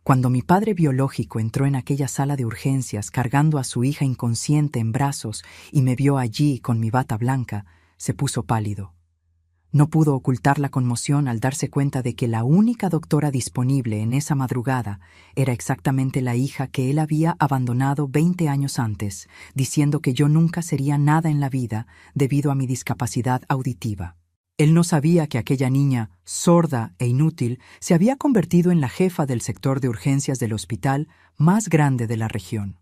Cuando mi padre biológico entró en aquella sala de urgencias cargando a su hija inconsciente en brazos y me vio allí con mi bata blanca, se puso pálido. No pudo ocultar la conmoción al darse cuenta de que la única doctora disponible en esa madrugada era exactamente la hija que él había abandonado 20 años antes, diciendo que yo nunca sería nada en la vida debido a mi discapacidad auditiva. Él no sabía que aquella niña, sorda e inútil, se había convertido en la jefa del sector de urgencias del hospital más grande de la región.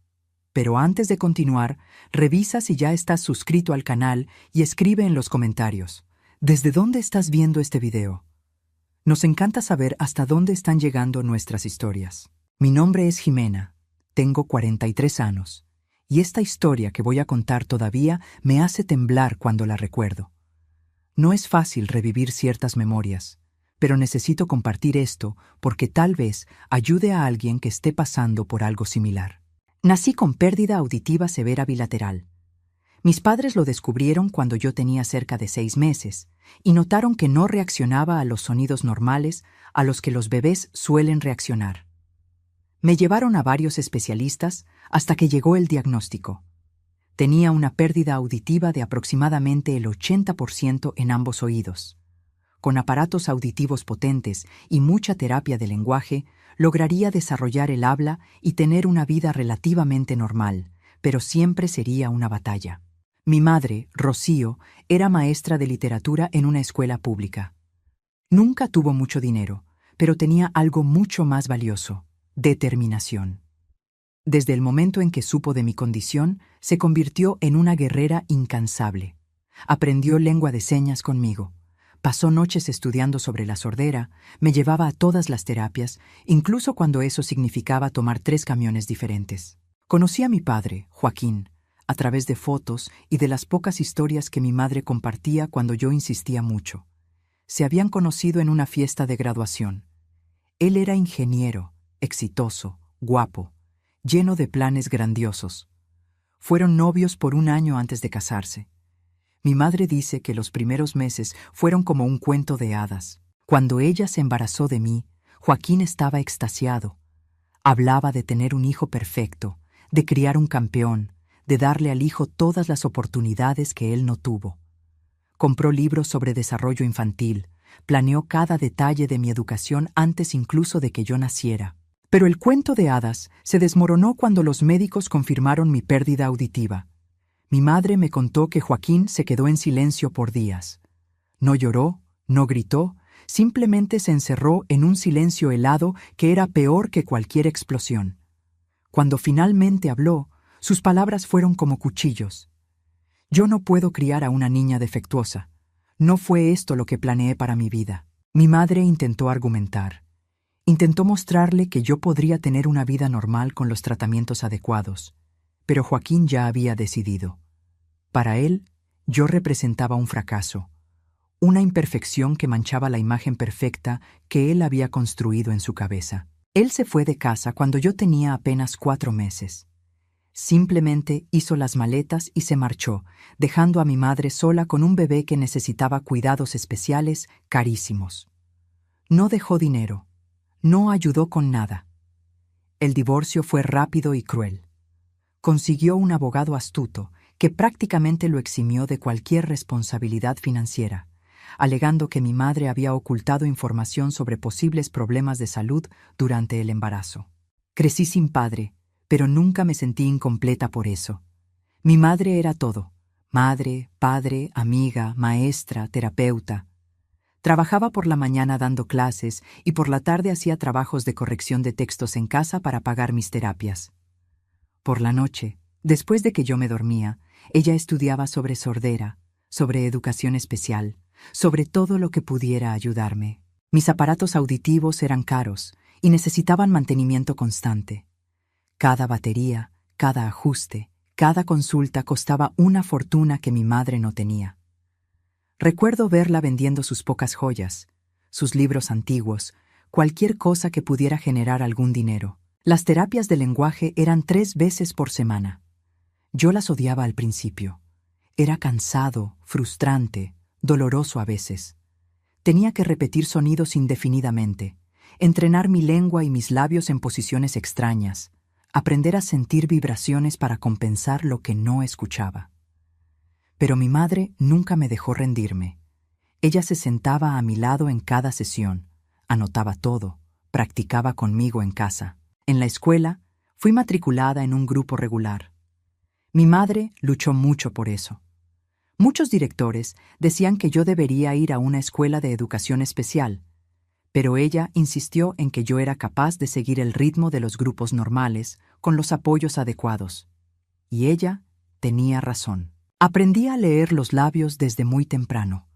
Pero antes de continuar, revisa si ya estás suscrito al canal y escribe en los comentarios: ¿desde dónde estás viendo este video? Nos encanta saber hasta dónde están llegando nuestras historias. Mi nombre es Jimena, tengo 43 años, y esta historia que voy a contar todavía me hace temblar cuando la recuerdo. No es fácil revivir ciertas memorias, pero necesito compartir esto porque tal vez ayude a alguien que esté pasando por algo similar. Nací con pérdida auditiva severa bilateral. Mis padres lo descubrieron cuando yo tenía cerca de 6 meses y notaron que no reaccionaba a los sonidos normales a los que los bebés suelen reaccionar. Me llevaron a varios especialistas hasta que llegó el diagnóstico. Tenía una pérdida auditiva de aproximadamente el 80% en ambos oídos. Con aparatos auditivos potentes y mucha terapia de lenguaje, lograría desarrollar el habla y tener una vida relativamente normal, pero siempre sería una batalla. Mi madre, Rocío, era maestra de literatura en una escuela pública. Nunca tuvo mucho dinero, pero tenía algo mucho más valioso: determinación. Desde el momento en que supo de mi condición, se convirtió en una guerrera incansable. Aprendió lengua de señas conmigo. Pasó noches estudiando sobre la sordera, me llevaba a todas las terapias, incluso cuando eso significaba tomar 3 camiones diferentes. Conocí a mi padre, Joaquín, a través de fotos y de las pocas historias que mi madre compartía cuando yo insistía mucho. Se habían conocido en una fiesta de graduación. Él era ingeniero, exitoso, guapo, lleno de planes grandiosos. Fueron novios por 1 año antes de casarse. Mi madre dice que los primeros meses fueron como un cuento de hadas. Cuando ella se embarazó de mí, Joaquín estaba extasiado. Hablaba de tener un hijo perfecto, de criar un campeón, de darle al hijo todas las oportunidades que él no tuvo. Compró libros sobre desarrollo infantil, planeó cada detalle de mi educación antes incluso de que yo naciera. Pero el cuento de hadas se desmoronó cuando los médicos confirmaron mi pérdida auditiva. Mi madre me contó que Joaquín se quedó en silencio por días. No lloró, no gritó, simplemente se encerró en un silencio helado que era peor que cualquier explosión. Cuando finalmente habló, sus palabras fueron como cuchillos. Yo no puedo criar a una niña defectuosa. No fue esto lo que planeé para mi vida. Mi madre intentó argumentar. Intentó mostrarle que yo podría tener una vida normal con los tratamientos adecuados, pero Joaquín ya había decidido. Para él, yo representaba un fracaso, una imperfección que manchaba la imagen perfecta que él había construido en su cabeza. Él se fue de casa cuando yo tenía apenas 4 meses. Simplemente hizo las maletas y se marchó, dejando a mi madre sola con un bebé que necesitaba cuidados especiales carísimos. No dejó dinero. No ayudó con nada. El divorcio fue rápido y cruel. Consiguió un abogado astuto que prácticamente lo eximió de cualquier responsabilidad financiera, alegando que mi madre había ocultado información sobre posibles problemas de salud durante el embarazo. Crecí sin padre, pero nunca me sentí incompleta por eso. Mi madre era todo: madre, padre, amiga, maestra, terapeuta. Trabajaba por la mañana dando clases y por la tarde hacía trabajos de corrección de textos en casa para pagar mis terapias. Por la noche, después de que yo me dormía, ella estudiaba sobre sordera, sobre educación especial, sobre todo lo que pudiera ayudarme. Mis aparatos auditivos eran caros y necesitaban mantenimiento constante. Cada batería, cada ajuste, cada consulta costaba una fortuna que mi madre no tenía. Recuerdo verla vendiendo sus pocas joyas, sus libros antiguos, cualquier cosa que pudiera generar algún dinero. Las terapias de lenguaje eran 3 veces por semana. Yo las odiaba al principio. Era cansado, frustrante, doloroso a veces. Tenía que repetir sonidos indefinidamente. entrenar mi lengua y mis labios en posiciones extrañas, aprender a sentir vibraciones para compensar lo que no escuchaba. Pero mi madre nunca me dejó rendirme. Ella se sentaba a mi lado en cada sesión, anotaba todo, practicaba conmigo en casa. En la escuela, fui matriculada en un grupo regular. Mi madre luchó mucho por eso. Muchos directores decían que yo debería ir a una escuela de educación especial, pero ella insistió en que yo era capaz de seguir el ritmo de los grupos normales con los apoyos adecuados. Y ella tenía razón. Aprendí a leer los labios desde muy temprano.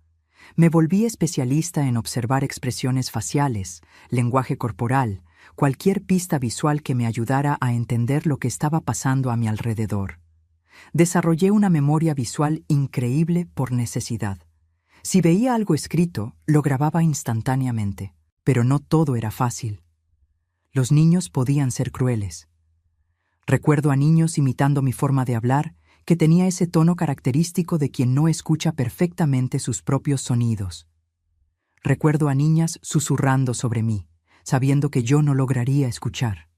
Me volví especialista en observar expresiones faciales, lenguaje corporal, cualquier pista visual que me ayudara a entender lo que estaba pasando a mi alrededor. Desarrollé una memoria visual increíble por necesidad. Si veía algo escrito, lo grababa instantáneamente. Pero no todo era fácil. Los niños podían ser crueles. Recuerdo a niños imitando mi forma de hablar, que tenía ese tono característico de quien no escucha perfectamente sus propios sonidos. Recuerdo a niñas susurrando sobre mí, sabiendo que yo no lograría escuchar.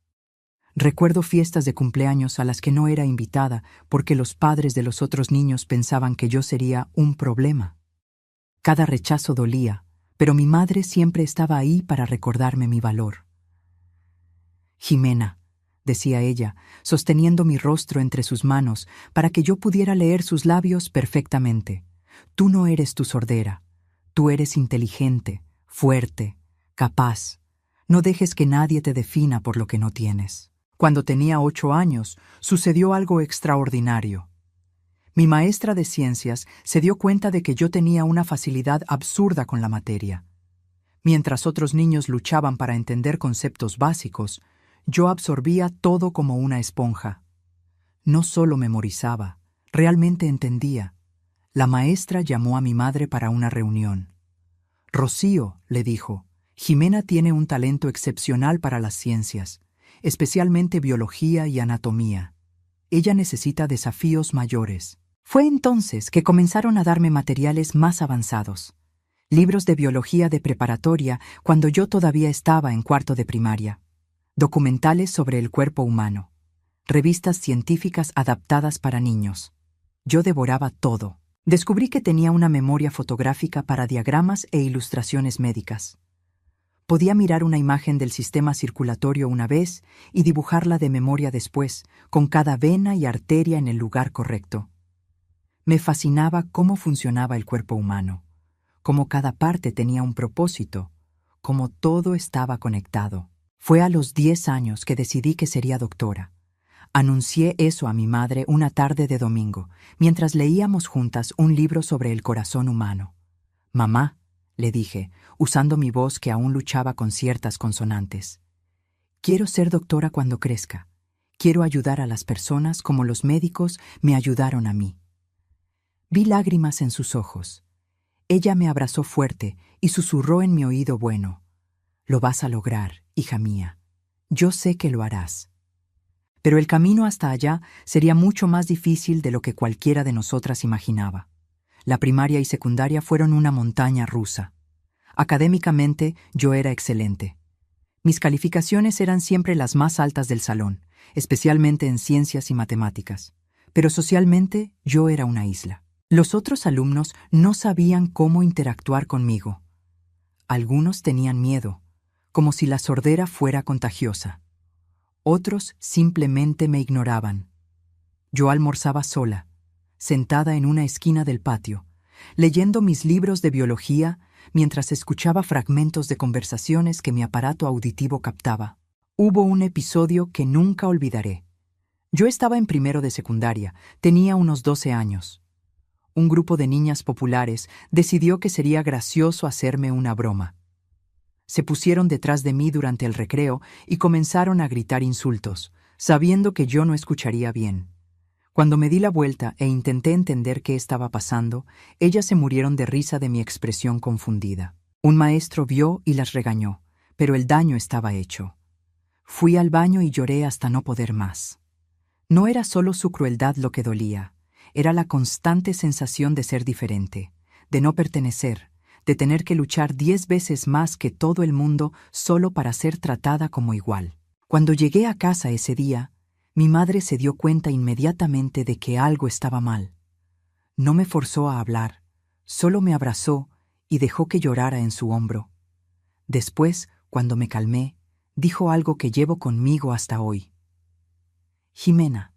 Recuerdo fiestas de cumpleaños a las que no era invitada porque los padres de los otros niños pensaban que yo sería un problema. Cada rechazo dolía, pero mi madre siempre estaba ahí para recordarme mi valor. Jimena, decía ella, sosteniendo mi rostro entre sus manos para que yo pudiera leer sus labios perfectamente. Tú no eres tu sordera. Tú eres inteligente, fuerte, capaz. No dejes que nadie te defina por lo que no tienes. Cuando tenía 8 años, sucedió algo extraordinario. Mi maestra de ciencias se dio cuenta de que yo tenía una facilidad absurda con la materia. Mientras otros niños luchaban para entender conceptos básicos, yo absorbía todo como una esponja. No solo memorizaba, realmente entendía. La maestra llamó a mi madre para una reunión. «Rocío», le dijo, «Jimena tiene un talento excepcional para las ciencias, especialmente biología y anatomía. Ella necesita desafíos mayores». Fue entonces que comenzaron a darme materiales más avanzados. Libros de biología de preparatoria cuando yo todavía estaba en 4º de primaria. Documentales sobre el cuerpo humano. Revistas científicas adaptadas para niños. Yo devoraba todo. Descubrí que tenía una memoria fotográfica para diagramas e ilustraciones médicas. Podía mirar una imagen del sistema circulatorio una vez y dibujarla de memoria después, con cada vena y arteria en el lugar correcto. Me fascinaba cómo funcionaba el cuerpo humano, cómo cada parte tenía un propósito, cómo todo estaba conectado. Fue a los 10 años que decidí que sería doctora. Anuncié eso a mi madre una tarde de domingo, mientras leíamos juntas un libro sobre el corazón humano. «Mamá», le dije, usando mi voz que aún luchaba con ciertas consonantes, «quiero ser doctora cuando crezca. Quiero ayudar a las personas como los médicos me ayudaron a mí». Vi lágrimas en sus ojos. Ella me abrazó fuerte y susurró en mi oído bueno, «Lo vas a lograr, hija mía. Yo sé que lo harás». Pero el camino hasta allá sería mucho más difícil de lo que cualquiera de nosotras imaginaba. La primaria y secundaria fueron una montaña rusa. Académicamente, yo era excelente. Mis calificaciones eran siempre las más altas del salón, especialmente en ciencias y matemáticas. Pero socialmente, yo era una isla. Los otros alumnos no sabían cómo interactuar conmigo. Algunos tenían miedo, como si la sordera fuera contagiosa. Otros simplemente me ignoraban. Yo almorzaba sola, sentada en una esquina del patio, leyendo mis libros de biología mientras escuchaba fragmentos de conversaciones que mi aparato auditivo captaba. Hubo un episodio que nunca olvidaré. Yo estaba en 1º de secundaria, tenía unos 12 años. Un grupo de niñas populares decidió que sería gracioso hacerme una broma. Se pusieron detrás de mí durante el recreo y comenzaron a gritar insultos, sabiendo que yo no escucharía bien. Cuando me di la vuelta e intenté entender qué estaba pasando, ellas se murieron de risa de mi expresión confundida. Un maestro vio y las regañó, pero el daño estaba hecho. Fui al baño y lloré hasta no poder más. No era solo su crueldad lo que dolía, era la constante sensación de ser diferente, de no pertenecer, de tener que luchar 10 veces más que todo el mundo solo para ser tratada como igual. Cuando llegué a casa ese día, mi madre se dio cuenta inmediatamente de que algo estaba mal. No me forzó a hablar, solo me abrazó y dejó que llorara en su hombro. Después, cuando me calmé, dijo algo que llevo conmigo hasta hoy. Jimena,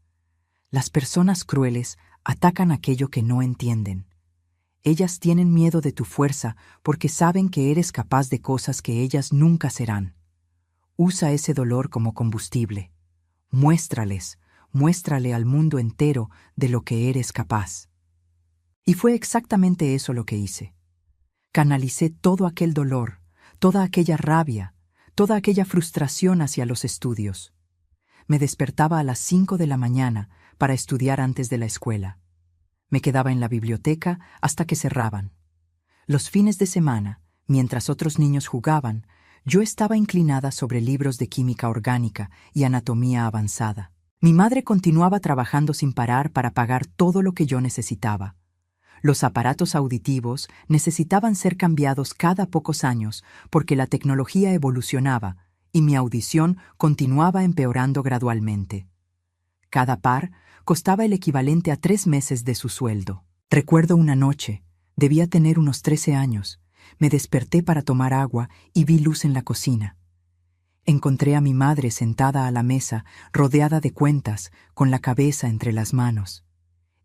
las personas crueles atacan aquello que no entienden. Ellas tienen miedo de tu fuerza porque saben que eres capaz de cosas que ellas nunca serán. Usa ese dolor como combustible. Muéstrale al mundo entero de lo que eres capaz. Y fue exactamente eso lo que hice. Canalicé todo aquel dolor, toda aquella rabia, toda aquella frustración hacia los estudios. Me despertaba a las 5 de la mañana para estudiar antes de la escuela. Me quedaba en la biblioteca hasta que cerraban. Los fines de semana, mientras otros niños jugaban, yo estaba inclinada sobre libros de química orgánica y anatomía avanzada. Mi madre continuaba trabajando sin parar para pagar todo lo que yo necesitaba. Los aparatos auditivos necesitaban ser cambiados cada pocos años porque la tecnología evolucionaba y mi audición continuaba empeorando gradualmente. Cada par costaba el equivalente a 3 meses de su sueldo. Recuerdo una noche, debía tener unos 13 años, me desperté para tomar agua y vi luz en la cocina. Encontré a mi madre sentada a la mesa, rodeada de cuentas, con la cabeza entre las manos.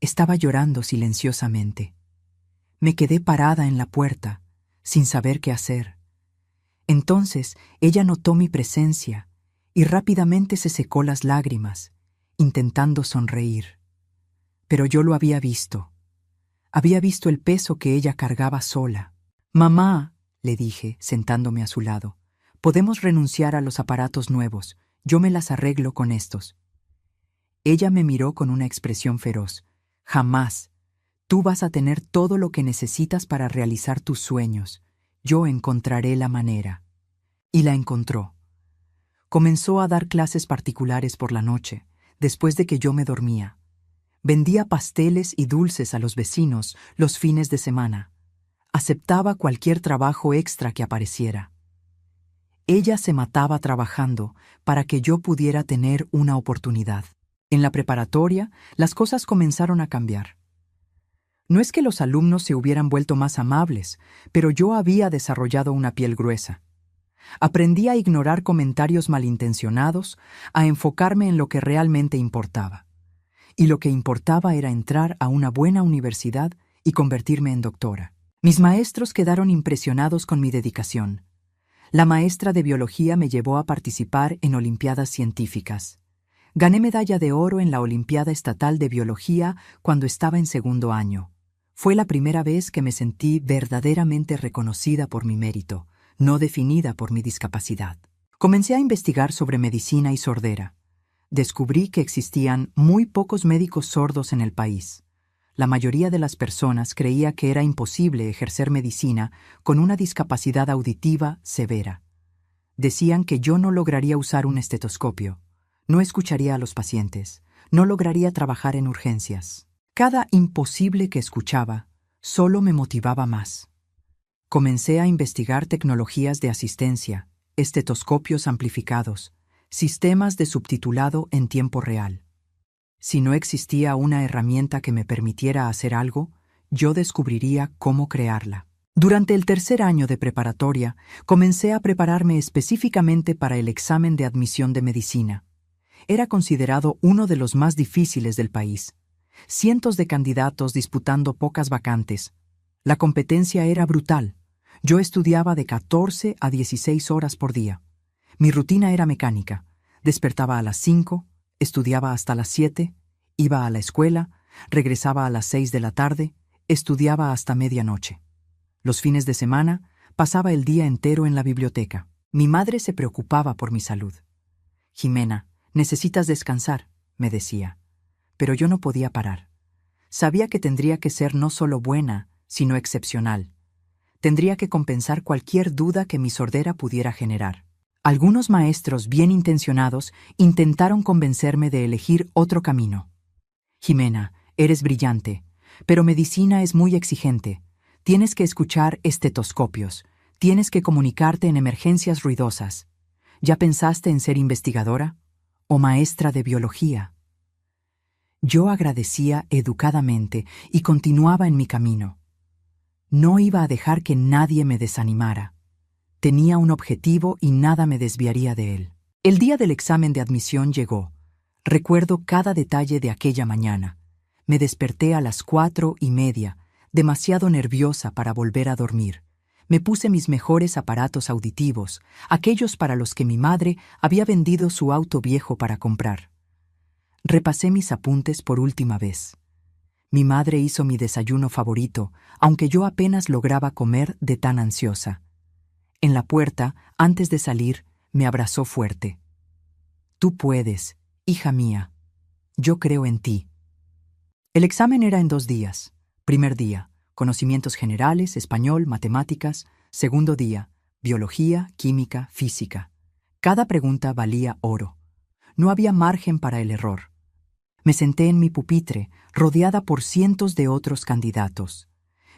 Estaba llorando silenciosamente. Me quedé parada en la puerta, sin saber qué hacer. Entonces ella notó mi presencia y rápidamente se secó las lágrimas, intentando sonreír. Pero yo lo había visto. Había visto el peso que ella cargaba sola. «Mamá», le dije, sentándome a su lado, «podemos renunciar a los aparatos nuevos. Yo me las arreglo con estos». Ella me miró con una expresión feroz. «Jamás. Tú vas a tener todo lo que necesitas para realizar tus sueños. Yo encontraré la manera». Y la encontró. Comenzó a dar clases particulares por la noche, después de que yo me dormía. Vendía pasteles y dulces a los vecinos los fines de semana. Aceptaba cualquier trabajo extra que apareciera. Ella se mataba trabajando para que yo pudiera tener una oportunidad. En la preparatoria, las cosas comenzaron a cambiar. No es que los alumnos se hubieran vuelto más amables, pero yo había desarrollado una piel gruesa. Aprendí a ignorar comentarios malintencionados, a enfocarme en lo que realmente importaba. Y lo que importaba era entrar a una buena universidad y convertirme en doctora. Mis maestros quedaron impresionados con mi dedicación. La maestra de biología me llevó a participar en olimpiadas científicas. Gané medalla de oro en la Olimpiada Estatal de Biología cuando estaba en segundo año. Fue la primera vez que me sentí verdaderamente reconocida por mi mérito, no definida por mi discapacidad. Comencé a investigar sobre medicina y sordera. Descubrí que existían muy pocos médicos sordos en el país. La mayoría de las personas creía que era imposible ejercer medicina con una discapacidad auditiva severa. Decían que yo no lograría usar un estetoscopio, no escucharía a los pacientes, no lograría trabajar en urgencias. Cada imposible que escuchaba solo me motivaba más. Comencé a investigar tecnologías de asistencia, estetoscopios amplificados, sistemas de subtitulado en tiempo real. Si no existía una herramienta que me permitiera hacer algo, yo descubriría cómo crearla. Durante el tercer año de preparatoria, comencé a prepararme específicamente para el examen de admisión de medicina. Era considerado uno de los más difíciles del país. Cientos de candidatos disputando pocas vacantes. La competencia era brutal. Yo estudiaba de 14 a 16 horas por día. Mi rutina era mecánica. Despertaba a las 5, estudiaba hasta las 7, iba a la escuela, regresaba a las 6 de la tarde, estudiaba hasta medianoche. Los fines de semana pasaba el día entero en la biblioteca. Mi madre se preocupaba por mi salud. «Jimena, necesitas descansar», me decía. Pero yo no podía parar. Sabía que tendría que ser no solo buena, sino excepcional. Tendría que compensar cualquier duda que mi sordera pudiera generar. Algunos maestros bien intencionados intentaron convencerme de elegir otro camino. «Jimena, eres brillante, pero medicina es muy exigente. Tienes que escuchar estetoscopios. Tienes que comunicarte en emergencias ruidosas. ¿Ya pensaste en ser investigadora? ¿O maestra de biología? Yo agradecía educadamente y continuaba en mi camino. No iba a dejar que nadie me desanimara. Tenía un objetivo y nada me desviaría de él. El día del examen de admisión llegó. Recuerdo cada detalle de aquella mañana. Me desperté a las 4:30, demasiado nerviosa para volver a dormir. Me puse mis mejores aparatos auditivos, aquellos para los que mi madre había vendido su auto viejo para comprar. Repasé mis apuntes por última vez. Mi madre hizo mi desayuno favorito, aunque yo apenas lograba comer de tan ansiosa. En la puerta, antes de salir, me abrazó fuerte. Tú puedes, hija mía. Yo creo en ti. El examen era en 2 días. Primer día, conocimientos generales, español, matemáticas. Segundo día, biología, química, física. Cada pregunta valía oro. No había margen para el error. Me senté en mi pupitre, rodeada por cientos de otros candidatos.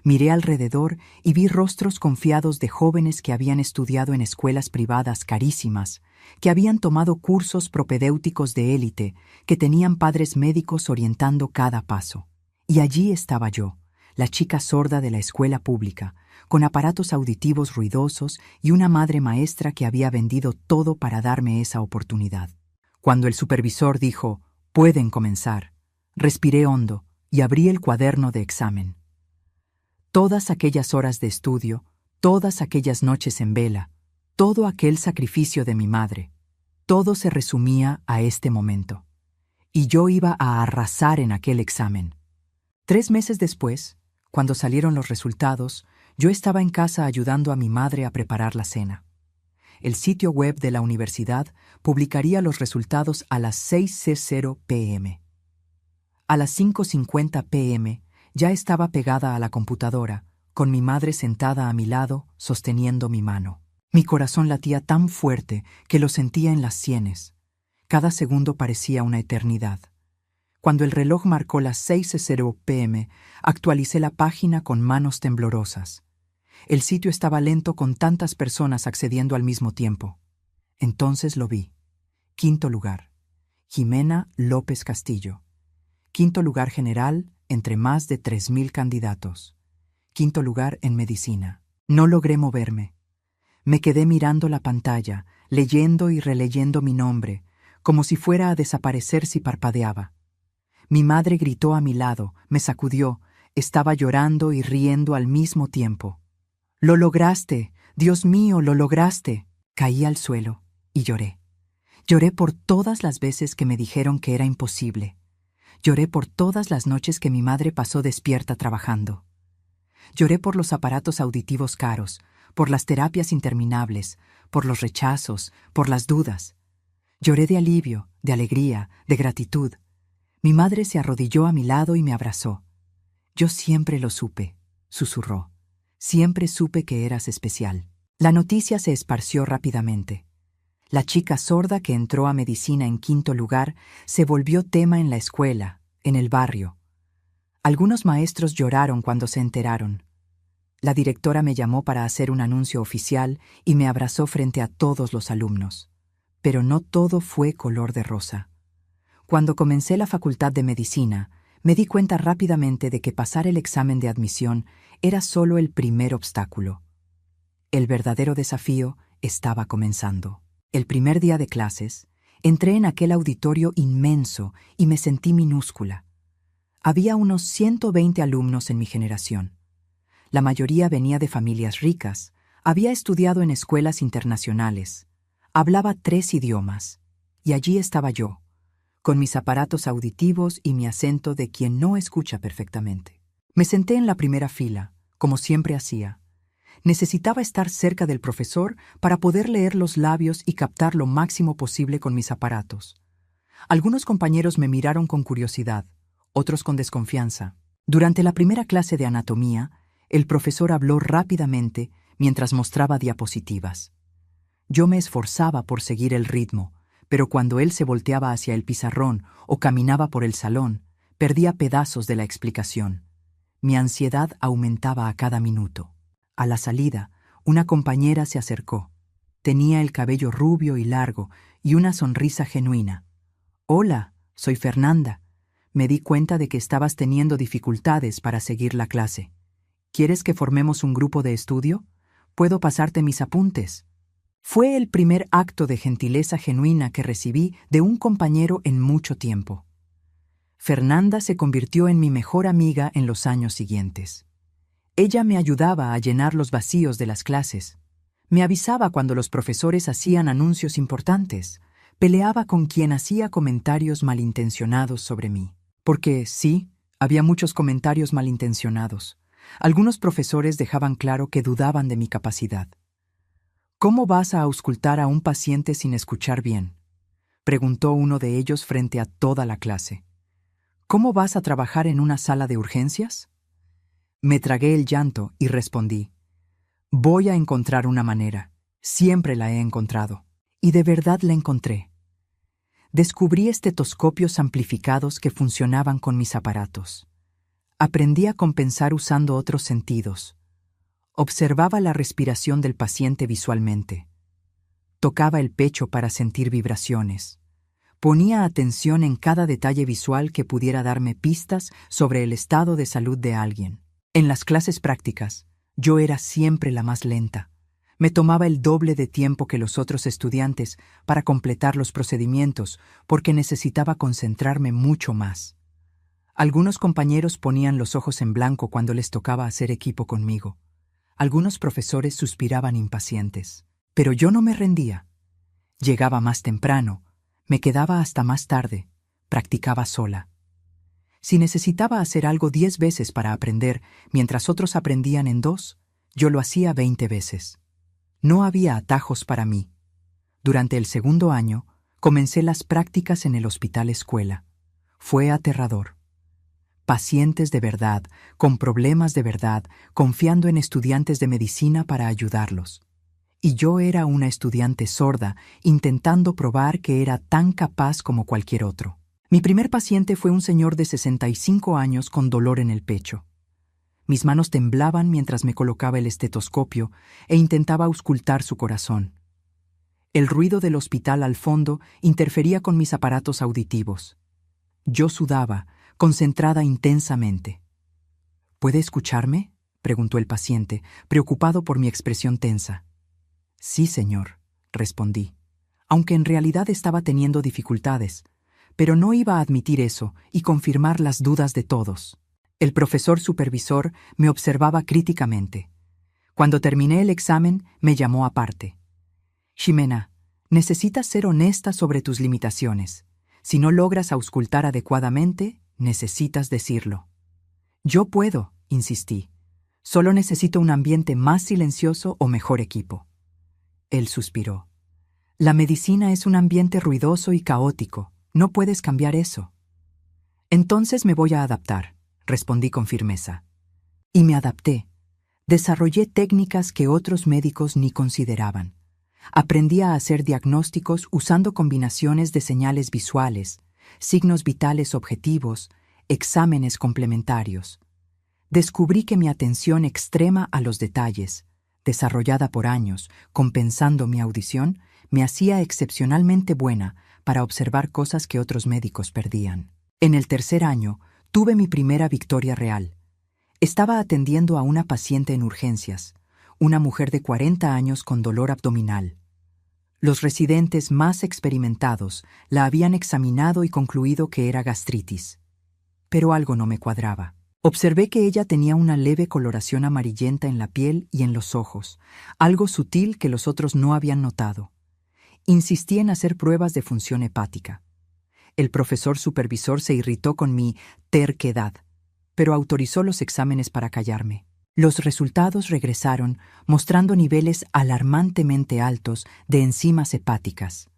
Miré alrededor y vi rostros confiados de jóvenes que habían estudiado en escuelas privadas carísimas, que habían tomado cursos propedéuticos de élite, que tenían padres médicos orientando cada paso. Y allí estaba yo, la chica sorda de la escuela pública, con aparatos auditivos ruidosos y una madre maestra que había vendido todo para darme esa oportunidad. Cuando el supervisor dijo, «Pueden comenzar», respiré hondo y abrí el cuaderno de examen. Todas aquellas horas de estudio, todas aquellas noches en vela, todo aquel sacrificio de mi madre, todo se resumía a este momento. Y yo iba a arrasar en aquel examen. 3 meses después, cuando salieron los resultados, yo estaba en casa ayudando a mi madre a preparar la cena. El sitio web de la universidad publicaría los resultados a las 6:00 p.m. A las 5:50 p.m. ya estaba pegada a la computadora, con mi madre sentada a mi lado, sosteniendo mi mano. Mi corazón latía tan fuerte que lo sentía en las sienes. Cada segundo parecía una eternidad. Cuando el reloj marcó las 6:00 p.m., actualicé la página con manos temblorosas. El sitio estaba lento con tantas personas accediendo al mismo tiempo. Entonces lo vi. 5º lugar. Jimena López Castillo. 5º lugar general entre más de 3,000 candidatos. 5º lugar en medicina. No logré moverme. Me quedé mirando la pantalla, leyendo y releyendo mi nombre, como si fuera a desaparecer si parpadeaba. Mi madre gritó a mi lado, me sacudió, estaba llorando y riendo al mismo tiempo. «¡Lo lograste! ¡Dios mío, lo lograste!». Caí al suelo y lloré. Lloré por todas las veces que me dijeron que era imposible. Lloré por todas las noches que mi madre pasó despierta trabajando. Lloré por los aparatos auditivos caros, por las terapias interminables, por los rechazos, por las dudas. Lloré de alivio, de alegría, de gratitud. Mi madre se arrodilló a mi lado y me abrazó. «Yo siempre lo supe», susurró. «Siempre supe que eras especial». La noticia se esparció rápidamente. La chica sorda que entró a medicina en 5º lugar se volvió tema en la escuela, en el barrio. Algunos maestros lloraron cuando se enteraron. La directora me llamó para hacer un anuncio oficial y me abrazó frente a todos los alumnos. Pero no todo fue color de rosa. Cuando comencé la facultad de medicina, me di cuenta rápidamente de que pasar el examen de admisión era solo el primer obstáculo. El verdadero desafío estaba comenzando. El primer día de clases, entré en aquel auditorio inmenso y me sentí minúscula. Había unos 120 alumnos en mi generación. La mayoría venía de familias ricas, había estudiado en escuelas internacionales, hablaba 3 idiomas, y allí estaba yo, con mis aparatos auditivos y mi acento de quien no escucha perfectamente. Me senté en la primera fila, como siempre hacía. Necesitaba estar cerca del profesor para poder leer los labios y captar lo máximo posible con mis aparatos. Algunos compañeros me miraron con curiosidad, otros con desconfianza. Durante la primera clase de anatomía, el profesor habló rápidamente mientras mostraba diapositivas. Yo me esforzaba por seguir el ritmo, pero cuando él se volteaba hacia el pizarrón o caminaba por el salón, perdía pedazos de la explicación. Mi ansiedad aumentaba a cada minuto. A la salida, una compañera se acercó. Tenía el cabello rubio y largo y una sonrisa genuina. «Hola, soy Fernanda. Me di cuenta de que estabas teniendo dificultades para seguir la clase. ¿Quieres que formemos un grupo de estudio? Puedo pasarte mis apuntes». Fue el primer acto de gentileza genuina que recibí de un compañero en mucho tiempo. Fernanda se convirtió en mi mejor amiga en los años siguientes. Ella me ayudaba a llenar los vacíos de las clases. Me avisaba cuando los profesores hacían anuncios importantes. Peleaba con quien hacía comentarios malintencionados sobre mí. Porque, sí, había muchos comentarios malintencionados. Algunos profesores dejaban claro que dudaban de mi capacidad. «¿Cómo vas a auscultar a un paciente sin escuchar bien?», preguntó uno de ellos frente a toda la clase. «¿Cómo vas a trabajar en una sala de urgencias?». Me tragué el llanto y respondí: «Voy a encontrar una manera. Siempre la he encontrado». Y de verdad la encontré. Descubrí estetoscopios amplificados que funcionaban con mis aparatos. Aprendí a compensar usando otros sentidos. Observaba la respiración del paciente visualmente. Tocaba el pecho para sentir vibraciones. Ponía atención en cada detalle visual que pudiera darme pistas sobre el estado de salud de alguien. En las clases prácticas, yo era siempre la más lenta. Me tomaba el doble de tiempo que los otros estudiantes para completar los procedimientos porque necesitaba concentrarme mucho más. Algunos compañeros ponían los ojos en blanco cuando les tocaba hacer equipo conmigo. Algunos profesores suspiraban impacientes. Pero yo no me rendía. Llegaba más temprano, me quedaba hasta más tarde, practicaba sola. Si necesitaba hacer algo 10 veces para aprender, mientras otros aprendían en 2, yo lo hacía 20 veces. No había atajos para mí. Durante el segundo año, comencé las prácticas en el hospital escuela. Fue aterrador. Pacientes de verdad, con problemas de verdad, confiando en estudiantes de medicina para ayudarlos. Y yo era una estudiante sorda, intentando probar que era tan capaz como cualquier otro. Mi primer paciente fue un señor de 65 años con dolor en el pecho. Mis manos temblaban mientras me colocaba el estetoscopio e intentaba auscultar su corazón. El ruido del hospital al fondo interfería con mis aparatos auditivos. Yo sudaba, concentrada intensamente. «¿Puede escucharme?», preguntó el paciente, preocupado por mi expresión tensa. «Sí, señor», respondí, aunque en realidad estaba teniendo dificultades, pero no iba a admitir eso y confirmar las dudas de todos. El profesor supervisor me observaba críticamente. Cuando terminé el examen, me llamó aparte. «Ximena, necesitas ser honesta sobre tus limitaciones. Si no logras auscultar adecuadamente, necesitas decirlo». «Yo puedo», insistí. «Solo necesito un ambiente más silencioso o mejor equipo». Él suspiró. «La medicina es un ambiente ruidoso y caótico. No puedes cambiar eso». «Entonces me voy a adaptar», respondí con firmeza. Y me adapté. Desarrollé técnicas que otros médicos ni consideraban. Aprendí a hacer diagnósticos usando combinaciones de señales visuales, signos vitales objetivos, exámenes complementarios. Descubrí que mi atención extrema a los detalles, desarrollada por años, compensando mi audición, me hacía excepcionalmente buena para observar cosas que otros médicos perdían. En el tercer año, tuve mi primera victoria real. Estaba atendiendo a una paciente en urgencias, una mujer de 40 años con dolor abdominal. Los residentes más experimentados la habían examinado y concluido que era gastritis. Pero algo no me cuadraba. Observé que ella tenía una leve coloración amarillenta en la piel y en los ojos, algo sutil que los otros no habían notado. Insistí en hacer pruebas de función hepática. El profesor supervisor se irritó con mi terquedad, pero autorizó los exámenes para callarme. Los resultados regresaron mostrando niveles alarmantemente altos de enzimas hepáticas.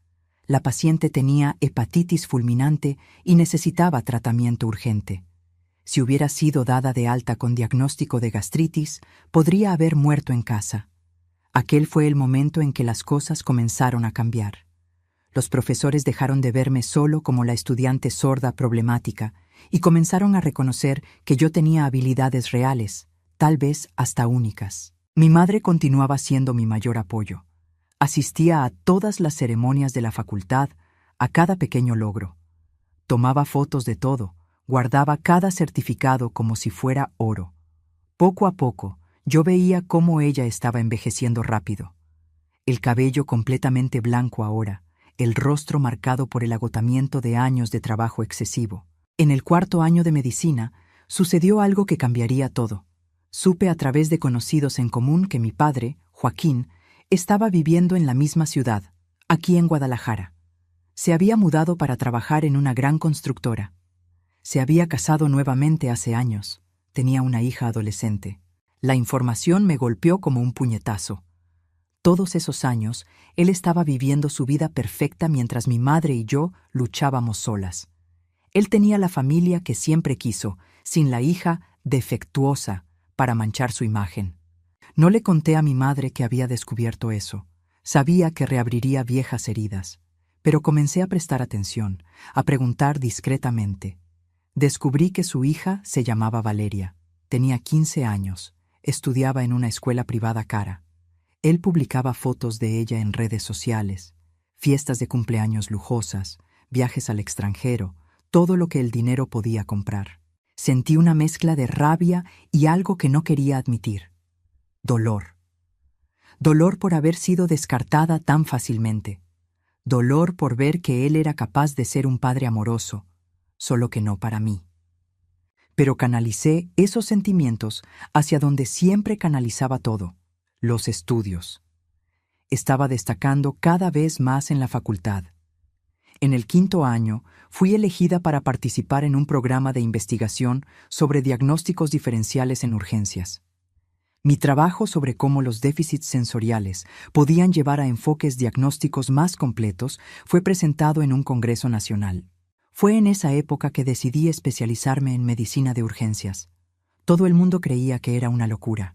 La paciente tenía hepatitis fulminante y necesitaba tratamiento urgente. Si hubiera sido dada de alta con diagnóstico de gastritis, podría haber muerto en casa. Aquel fue el momento en que las cosas comenzaron a cambiar. Los profesores dejaron de verme solo como la estudiante sorda problemática y comenzaron a reconocer que yo tenía habilidades reales, tal vez hasta únicas. Mi madre continuaba siendo mi mayor apoyo. Asistía a todas las ceremonias de la facultad, a cada pequeño logro. Tomaba fotos de todo, guardaba cada certificado como si fuera oro. Poco a poco, yo veía cómo ella estaba envejeciendo rápido. El cabello completamente blanco ahora, el rostro marcado por el agotamiento de años de trabajo excesivo. En el 4º año de medicina, sucedió algo que cambiaría todo. Supe a través de conocidos en común que mi padre, Joaquín, estaba viviendo en la misma ciudad, aquí en Guadalajara. Se había mudado para trabajar en una gran constructora. Se había casado nuevamente hace años. Tenía una hija adolescente. La información me golpeó como un puñetazo. Todos esos años, él estaba viviendo su vida perfecta mientras mi madre y yo luchábamos solas. Él tenía la familia que siempre quiso, sin la hija defectuosa para manchar su imagen. No le conté a mi madre que había descubierto eso. Sabía que reabriría viejas heridas. Pero comencé a prestar atención, a preguntar discretamente. Descubrí que su hija se llamaba Valeria. Tenía 15 años. Estudiaba en una escuela privada cara. Él publicaba fotos de ella en redes sociales, fiestas de cumpleaños lujosas, viajes al extranjero, todo lo que el dinero podía comprar. Sentí una mezcla de rabia y algo que no quería admitir. Dolor. Dolor por haber sido descartada tan fácilmente. Dolor por ver que él era capaz de ser un padre amoroso, solo que no para mí. Pero canalicé esos sentimientos hacia donde siempre canalizaba todo, los estudios. Estaba destacando cada vez más en la facultad. En el 5º año, fui elegida para participar en un programa de investigación sobre diagnósticos diferenciales en urgencias. Mi trabajo sobre cómo los déficits sensoriales podían llevar a enfoques diagnósticos más completos fue presentado en un congreso nacional. Fue en esa época que decidí especializarme en medicina de urgencias. Todo el mundo creía que era una locura.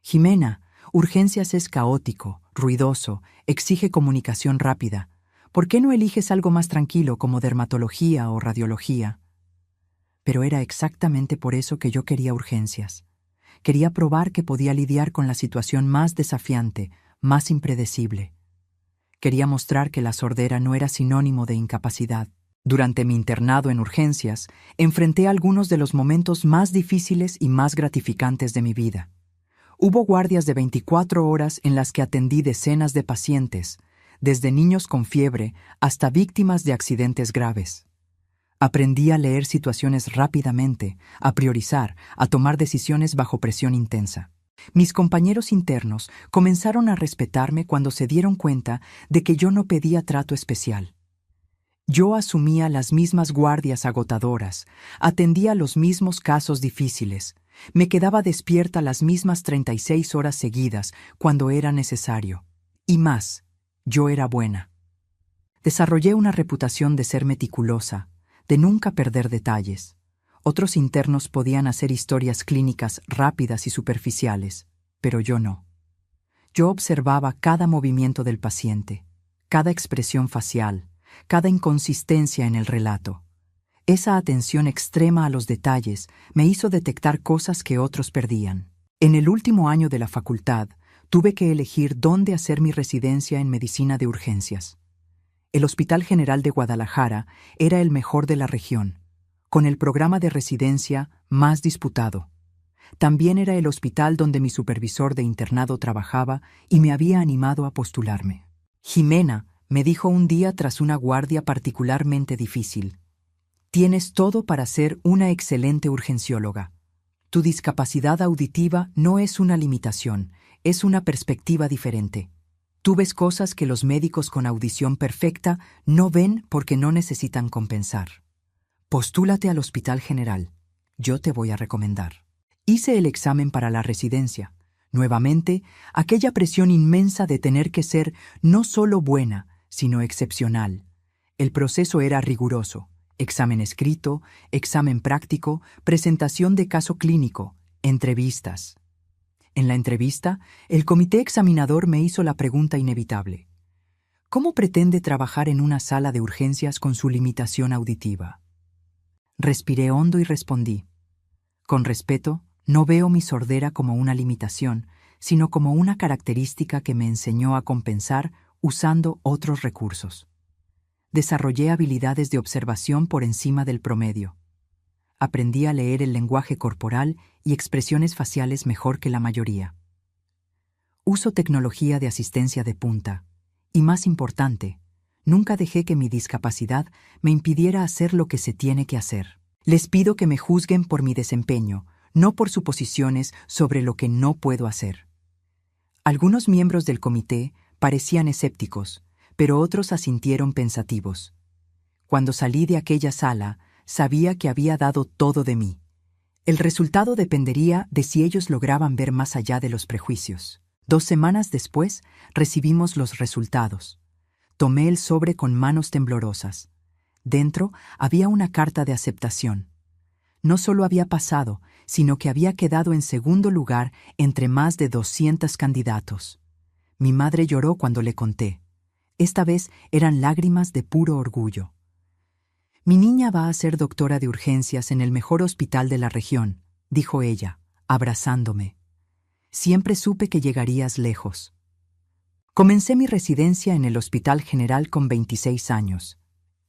Jimena, urgencias es caótico, ruidoso, exige comunicación rápida. ¿Por qué no eliges algo más tranquilo como dermatología o radiología? Pero era exactamente por eso que yo quería urgencias. Quería probar que podía lidiar con la situación más desafiante, más impredecible. Quería mostrar que la sordera no era sinónimo de incapacidad. Durante mi internado en urgencias, enfrenté algunos de los momentos más difíciles y más gratificantes de mi vida. Hubo guardias de 24 horas en las que atendí decenas de pacientes, desde niños con fiebre hasta víctimas de accidentes graves. Aprendí a leer situaciones rápidamente, a priorizar, a tomar decisiones bajo presión intensa. Mis compañeros internos comenzaron a respetarme cuando se dieron cuenta de que yo no pedía trato especial. Yo asumía las mismas guardias agotadoras, atendía los mismos casos difíciles, me quedaba despierta las mismas 36 horas seguidas cuando era necesario. Y más, yo era buena. Desarrollé una reputación de ser meticulosa, de nunca perder detalles. Otros internos podían hacer historias clínicas rápidas y superficiales, pero yo no. Yo observaba cada movimiento del paciente, cada expresión facial, cada inconsistencia en el relato. Esa atención extrema a los detalles me hizo detectar cosas que otros perdían. En el último año de la facultad, tuve que elegir dónde hacer mi residencia en medicina de urgencias. El Hospital General de Guadalajara era el mejor de la región, con el programa de residencia más disputado. También era el hospital donde mi supervisor de internado trabajaba y me había animado a postularme. Jimena me dijo un día tras una guardia particularmente difícil: «Tienes todo para ser una excelente urgencióloga. Tu discapacidad auditiva no es una limitación, es una perspectiva diferente. Tú ves cosas que los médicos con audición perfecta no ven porque no necesitan compensar. Postúlate al Hospital General. Yo te voy a recomendar». Hice el examen para la residencia. Nuevamente, aquella presión inmensa de tener que ser no solo buena, sino excepcional. El proceso era riguroso. Examen escrito, examen práctico, presentación de caso clínico, entrevistas. En la entrevista, el comité examinador me hizo la pregunta inevitable: ¿cómo pretende trabajar en una sala de urgencias con su limitación auditiva? Respiré hondo y respondí. Con respeto, no veo mi sordera como una limitación, sino como una característica que me enseñó a compensar usando otros recursos. Desarrollé habilidades de observación por encima del promedio. Aprendí a leer el lenguaje corporal y expresiones faciales mejor que la mayoría. Uso tecnología de asistencia de punta. Y más importante, nunca dejé que mi discapacidad me impidiera hacer lo que se tiene que hacer. Les pido que me juzguen por mi desempeño, no por suposiciones sobre lo que no puedo hacer. Algunos miembros del comité parecían escépticos, pero otros asintieron pensativos. Cuando salí de aquella sala, sabía que había dado todo de mí. El resultado dependería de si ellos lograban ver más allá de los prejuicios. 2 semanas después, recibimos los resultados. Tomé el sobre con manos temblorosas. Dentro había una carta de aceptación. No solo había pasado, sino que había quedado en segundo lugar entre más de 200 candidatos. Mi madre lloró cuando le conté. Esta vez eran lágrimas de puro orgullo. Mi niña va a ser doctora de urgencias en el mejor hospital de la región, dijo ella, abrazándome. Siempre supe que llegarías lejos. Comencé mi residencia en el Hospital General con 26 años.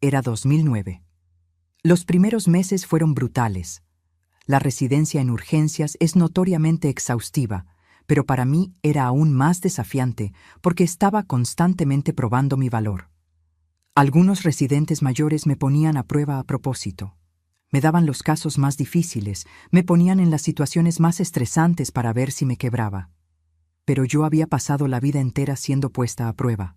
Era 2009. Los primeros meses fueron brutales. La residencia en urgencias es notoriamente exhaustiva, pero para mí era aún más desafiante porque estaba constantemente probando mi valor. Algunos residentes mayores me ponían a prueba a propósito. Me daban los casos más difíciles, me ponían en las situaciones más estresantes para ver si me quebraba. Pero yo había pasado la vida entera siendo puesta a prueba.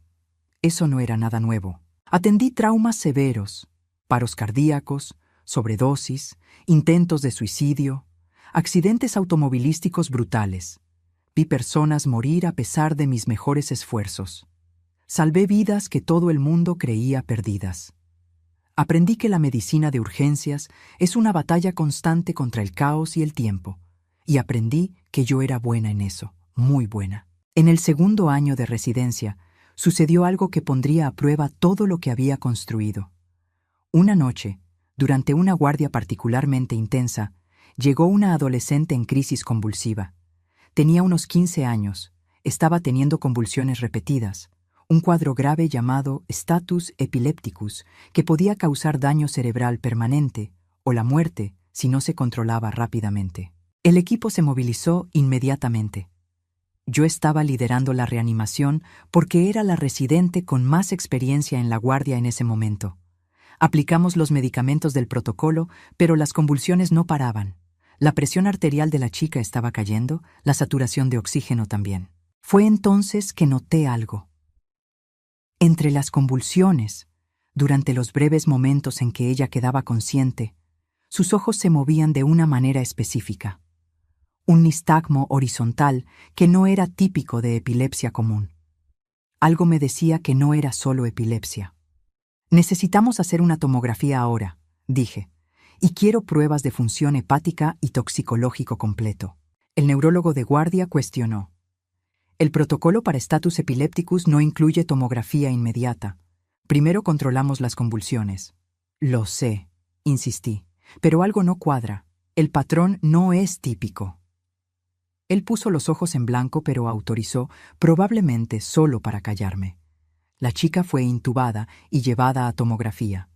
Eso no era nada nuevo. Atendí traumas severos, paros cardíacos, sobredosis, intentos de suicidio, accidentes automovilísticos brutales. Vi personas morir a pesar de mis mejores esfuerzos. Salvé vidas que todo el mundo creía perdidas. Aprendí que la medicina de urgencias es una batalla constante contra el caos y el tiempo, y aprendí que yo era buena en eso, muy buena. En el segundo año de residencia, sucedió algo que pondría a prueba todo lo que había construido. Una noche, durante una guardia particularmente intensa, llegó una adolescente en crisis convulsiva. Tenía unos 15 años, estaba teniendo convulsiones repetidas, un cuadro grave llamado status epilepticus que podía causar daño cerebral permanente o la muerte si no se controlaba rápidamente. El equipo se movilizó inmediatamente. Yo estaba liderando la reanimación porque era la residente con más experiencia en la guardia en ese momento. Aplicamos los medicamentos del protocolo, pero las convulsiones no paraban. La presión arterial de la chica estaba cayendo, la saturación de oxígeno también. Fue entonces que noté algo. Entre las convulsiones, durante los breves momentos en que ella quedaba consciente, sus ojos se movían de una manera específica. Un nistagmo horizontal que no era típico de epilepsia común. Algo me decía que no era solo epilepsia. Necesitamos hacer una tomografía ahora, dije, y quiero pruebas de función hepática y toxicológico completo. El neurólogo de guardia cuestionó. El protocolo para status epilepticus no incluye tomografía inmediata. Primero controlamos las convulsiones. Lo sé, insistí, pero algo no cuadra. El patrón no es típico. Él puso los ojos en blanco, pero autorizó, probablemente solo para callarme. La chica fue intubada y llevada a tomografía.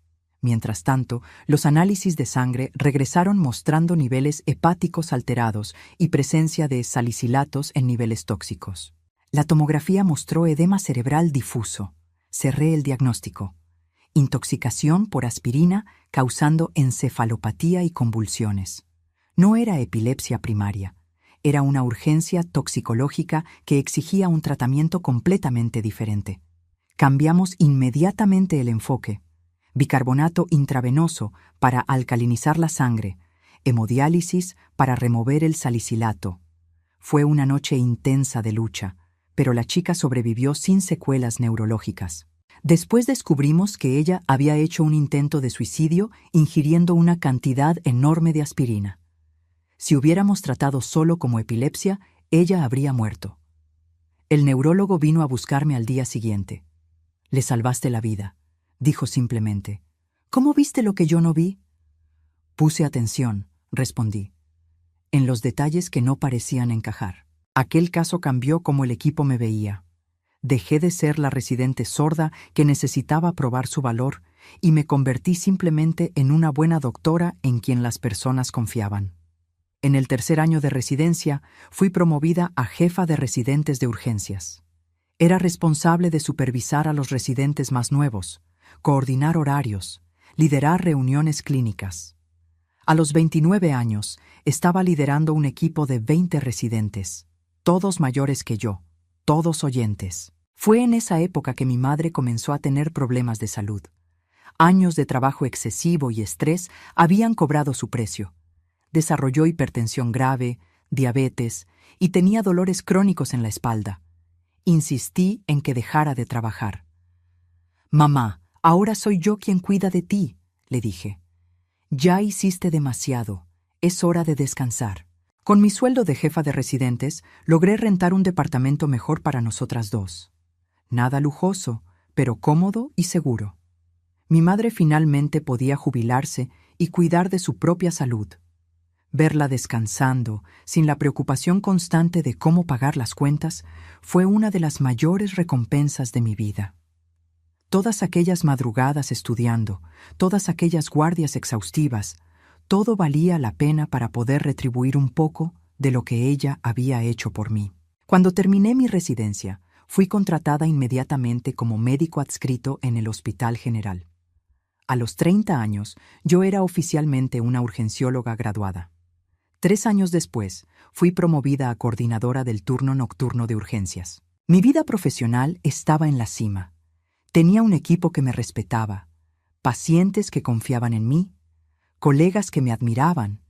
Mientras tanto, los análisis de sangre regresaron mostrando niveles hepáticos alterados y presencia de salicilatos en niveles tóxicos. La tomografía mostró edema cerebral difuso. Cerré el diagnóstico. Intoxicación por aspirina causando encefalopatía y convulsiones. No era epilepsia primaria. Era una urgencia toxicológica que exigía un tratamiento completamente diferente. Cambiamos inmediatamente el enfoque. Bicarbonato intravenoso para alcalinizar la sangre, hemodiálisis para remover el salicilato. Fue una noche intensa de lucha, pero la chica sobrevivió sin secuelas neurológicas. Después descubrimos que ella había hecho un intento de suicidio ingiriendo una cantidad enorme de aspirina. Si hubiéramos tratado solo como epilepsia, ella habría muerto. El neurólogo vino a buscarme al día siguiente. «Le salvaste la vida», dijo simplemente. «¿Cómo viste lo que yo no vi?» Puse atención, respondí, en los detalles que no parecían encajar. Aquel caso cambió cómo el equipo me veía. Dejé de ser la residente sorda que necesitaba probar su valor y me convertí simplemente en una buena doctora en quien las personas confiaban. En el tercer año de residencia, fui promovida a jefa de residentes de urgencias. Era responsable de supervisar a los residentes más nuevos, coordinar horarios, liderar reuniones clínicas. A los 29 años, estaba liderando un equipo de 20 residentes, todos mayores que yo, todos oyentes. Fue en esa época que mi madre comenzó a tener problemas de salud. Años de trabajo excesivo y estrés habían cobrado su precio. Desarrolló hipertensión grave, diabetes y tenía dolores crónicos en la espalda. Insistí en que dejara de trabajar. «Mamá, ahora soy yo quien cuida de ti», le dije. «Ya hiciste demasiado. Es hora de descansar». Con mi sueldo de jefa de residentes, logré rentar un departamento mejor para nosotras dos. Nada lujoso, pero cómodo y seguro. Mi madre finalmente podía jubilarse y cuidar de su propia salud. Verla descansando, sin la preocupación constante de cómo pagar las cuentas, fue una de las mayores recompensas de mi vida. Todas aquellas madrugadas estudiando, todas aquellas guardias exhaustivas, todo valía la pena para poder retribuir un poco de lo que ella había hecho por mí. Cuando terminé mi residencia, fui contratada inmediatamente como médico adscrito en el Hospital General. A los 30 años, yo era oficialmente una urgencióloga graduada. 3 años después, fui promovida a coordinadora del turno nocturno de urgencias. Mi vida profesional estaba en la cima. Tenía un equipo que me respetaba, pacientes que confiaban en mí, colegas que me admiraban.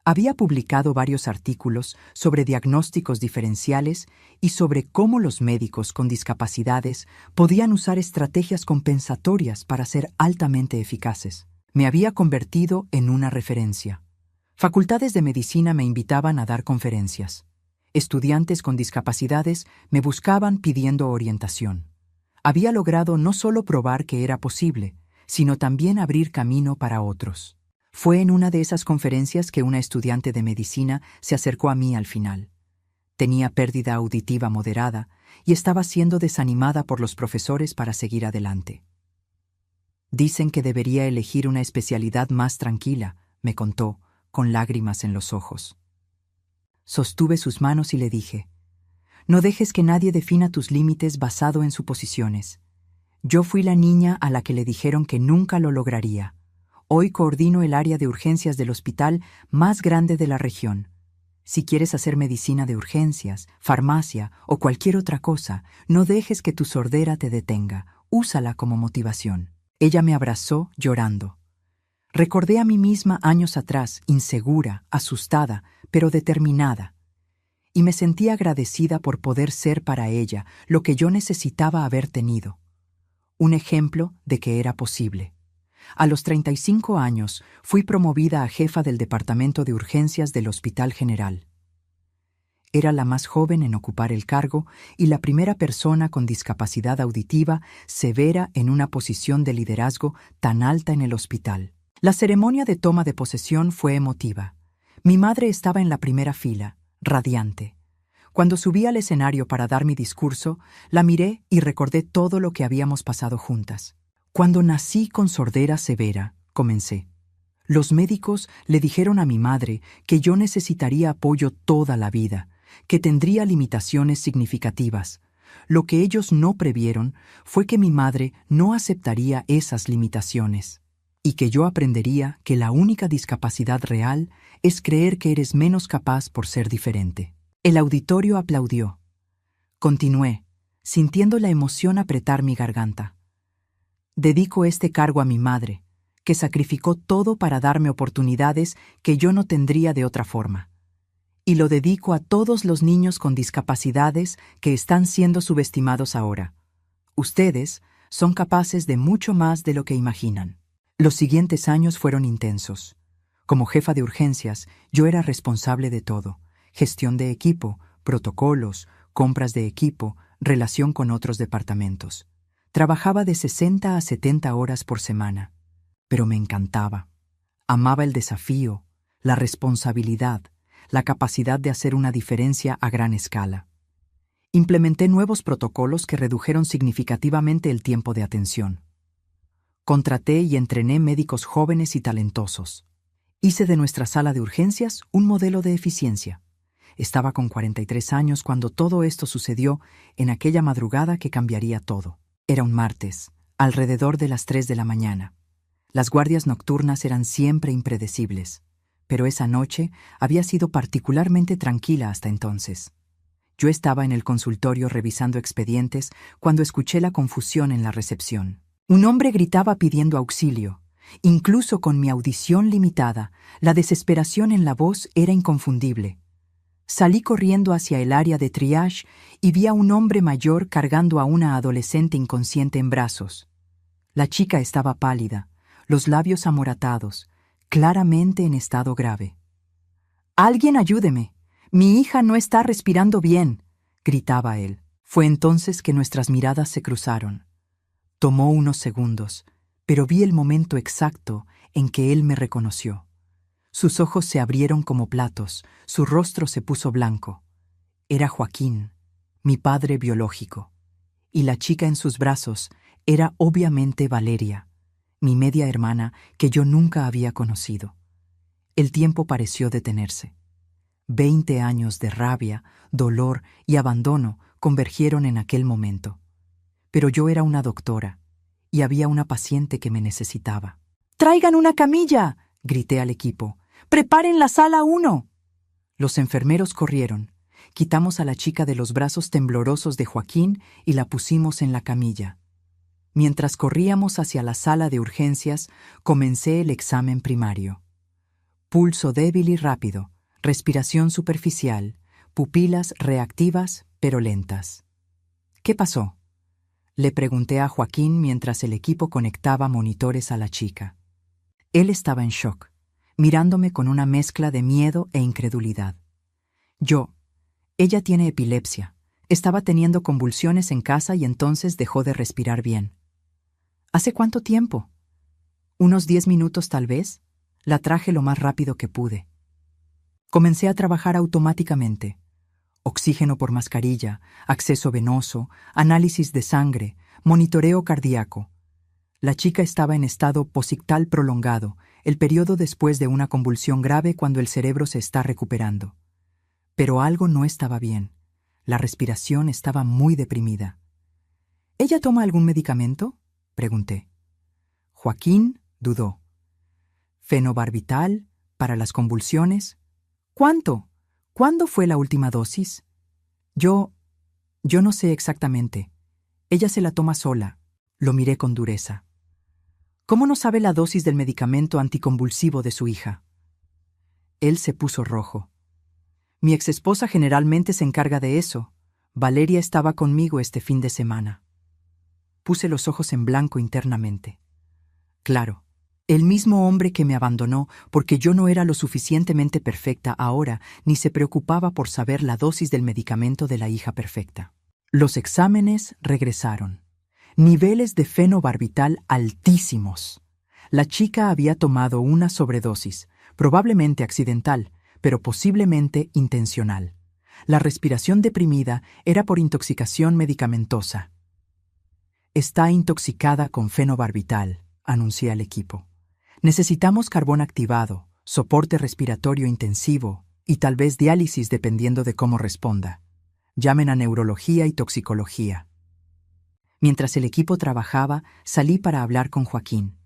Había publicado varios artículos sobre diagnósticos diferenciales y sobre cómo los médicos con discapacidades podían usar estrategias compensatorias para ser altamente eficaces. Me había convertido en una referencia. Facultades de medicina me invitaban a dar conferencias. Estudiantes con discapacidades me buscaban pidiendo orientación. Había logrado no solo probar que era posible, sino también abrir camino para otros. Fue en una de esas conferencias que una estudiante de medicina se acercó a mí al final. Tenía pérdida auditiva moderada y estaba siendo desanimada por los profesores para seguir adelante. «Dicen que debería elegir una especialidad más tranquila», me contó, con lágrimas en los ojos. Sostuve sus manos y le dije, «No dejes que nadie defina tus límites basado en suposiciones. Yo fui la niña a la que le dijeron que nunca lo lograría. Hoy coordino el área de urgencias del hospital más grande de la región. Si quieres hacer medicina de urgencias, farmacia o cualquier otra cosa, no dejes que tu sordera te detenga. Úsala como motivación». Ella me abrazó llorando. Recordé a mí misma años atrás, insegura, asustada, pero determinada. Y me sentí agradecida por poder ser para ella lo que yo necesitaba haber tenido. Un ejemplo de que era posible. A los 35 años fui promovida a jefa del departamento de urgencias del Hospital General. Era la más joven en ocupar el cargo y la primera persona con discapacidad auditiva severa en una posición de liderazgo tan alta en el hospital. La ceremonia de toma de posesión fue emotiva. Mi madre estaba en la primera fila, radiante. Cuando subí al escenario para dar mi discurso, la miré y recordé todo lo que habíamos pasado juntas. «Cuando nací con sordera severa», comencé. «Los médicos le dijeron a mi madre que yo necesitaría apoyo toda la vida, que tendría limitaciones significativas. Lo que ellos no previeron fue que mi madre no aceptaría esas limitaciones y que yo aprendería que la única discapacidad real es creer que eres menos capaz por ser diferente». El auditorio aplaudió. Continué, sintiendo la emoción apretar mi garganta. «Dedico este cargo a mi madre, que sacrificó todo para darme oportunidades que yo no tendría de otra forma. Y lo dedico a todos los niños con discapacidades que están siendo subestimados ahora. Ustedes son capaces de mucho más de lo que imaginan». Los siguientes años fueron intensos. Como jefa de urgencias, yo era responsable de todo: gestión de equipo, protocolos, compras de equipo, relación con otros departamentos. Trabajaba de 60 a 70 horas por semana, pero me encantaba. Amaba el desafío, la responsabilidad, la capacidad de hacer una diferencia a gran escala. Implementé nuevos protocolos que redujeron significativamente el tiempo de atención. Contraté y entrené médicos jóvenes y talentosos. Hice de nuestra sala de urgencias un modelo de eficiencia. Estaba con 43 años cuando todo esto sucedió en aquella madrugada que cambiaría todo. Era un martes, alrededor de las 3 de la mañana. Las guardias nocturnas eran siempre impredecibles, pero esa noche había sido particularmente tranquila hasta entonces. Yo estaba en el consultorio revisando expedientes cuando escuché la confusión en la recepción. Un hombre gritaba pidiendo auxilio. Incluso con mi audición limitada, la desesperación en la voz era inconfundible. Salí corriendo hacia el área de triage y vi a un hombre mayor cargando a una adolescente inconsciente en brazos. La chica estaba pálida, los labios amoratados, claramente en estado grave. «¡Alguien ayúdeme! Mi hija no está respirando bien», gritaba él. Fue entonces que nuestras miradas se cruzaron. Tomó unos segundos, pero vi el momento exacto en que él me reconoció. Sus ojos se abrieron como platos, su rostro se puso blanco. Era Joaquín, mi padre biológico, y la chica en sus brazos era obviamente Valeria, mi media hermana que yo nunca había conocido. El tiempo pareció detenerse. 20 años de rabia, dolor y abandono convergieron en aquel momento. Pero yo era una doctora, y había una paciente que me necesitaba. «¡Traigan una camilla!», grité al equipo. «¡Preparen la sala 1!». Los enfermeros corrieron. Quitamos a la chica de los brazos temblorosos de Joaquín y la pusimos en la camilla. Mientras corríamos hacia la sala de urgencias, comencé el examen primario. Pulso débil y rápido, respiración superficial, pupilas reactivas pero lentas. «¿Qué pasó?», le pregunté a Joaquín mientras el equipo conectaba monitores a la chica. Él estaba en shock, mirándome con una mezcla de miedo e incredulidad. Ella tiene epilepsia. Estaba teniendo convulsiones en casa y entonces dejó de respirar bien. ¿Hace cuánto tiempo? Unos 10 minutos tal vez. La traje lo más rápido que pude. Comencé a trabajar automáticamente. Oxígeno por mascarilla, acceso venoso, análisis de sangre, monitoreo cardíaco. La chica estaba en estado posictal prolongado, el periodo después de una convulsión grave cuando el cerebro se está recuperando. Pero algo no estaba bien. La respiración estaba muy deprimida. ¿Ella toma algún medicamento?, pregunté. Joaquín dudó. ¿Fenobarbital para las convulsiones? ¿Cuánto? ¿Cuándo fue la última dosis? Yo no sé exactamente. Ella se la toma sola. Lo miré con dureza. ¿Cómo no sabe la dosis del medicamento anticonvulsivo de su hija? Él se puso rojo. Mi exesposa generalmente se encarga de eso. Valeria estaba conmigo este fin de semana. Puse los ojos en blanco internamente. Claro. El mismo hombre que me abandonó porque yo no era lo suficientemente perfecta ahora ni se preocupaba por saber la dosis del medicamento de la hija perfecta. Los exámenes regresaron. Niveles de fenobarbital altísimos. La chica había tomado una sobredosis, probablemente accidental, pero posiblemente intencional. La respiración deprimida era por intoxicación medicamentosa. «Está intoxicada con fenobarbital», anuncié al equipo. «Necesitamos carbón activado, soporte respiratorio intensivo y tal vez diálisis dependiendo de cómo responda. Llamen a neurología y toxicología». Mientras el equipo trabajaba, salí para hablar con Joaquín.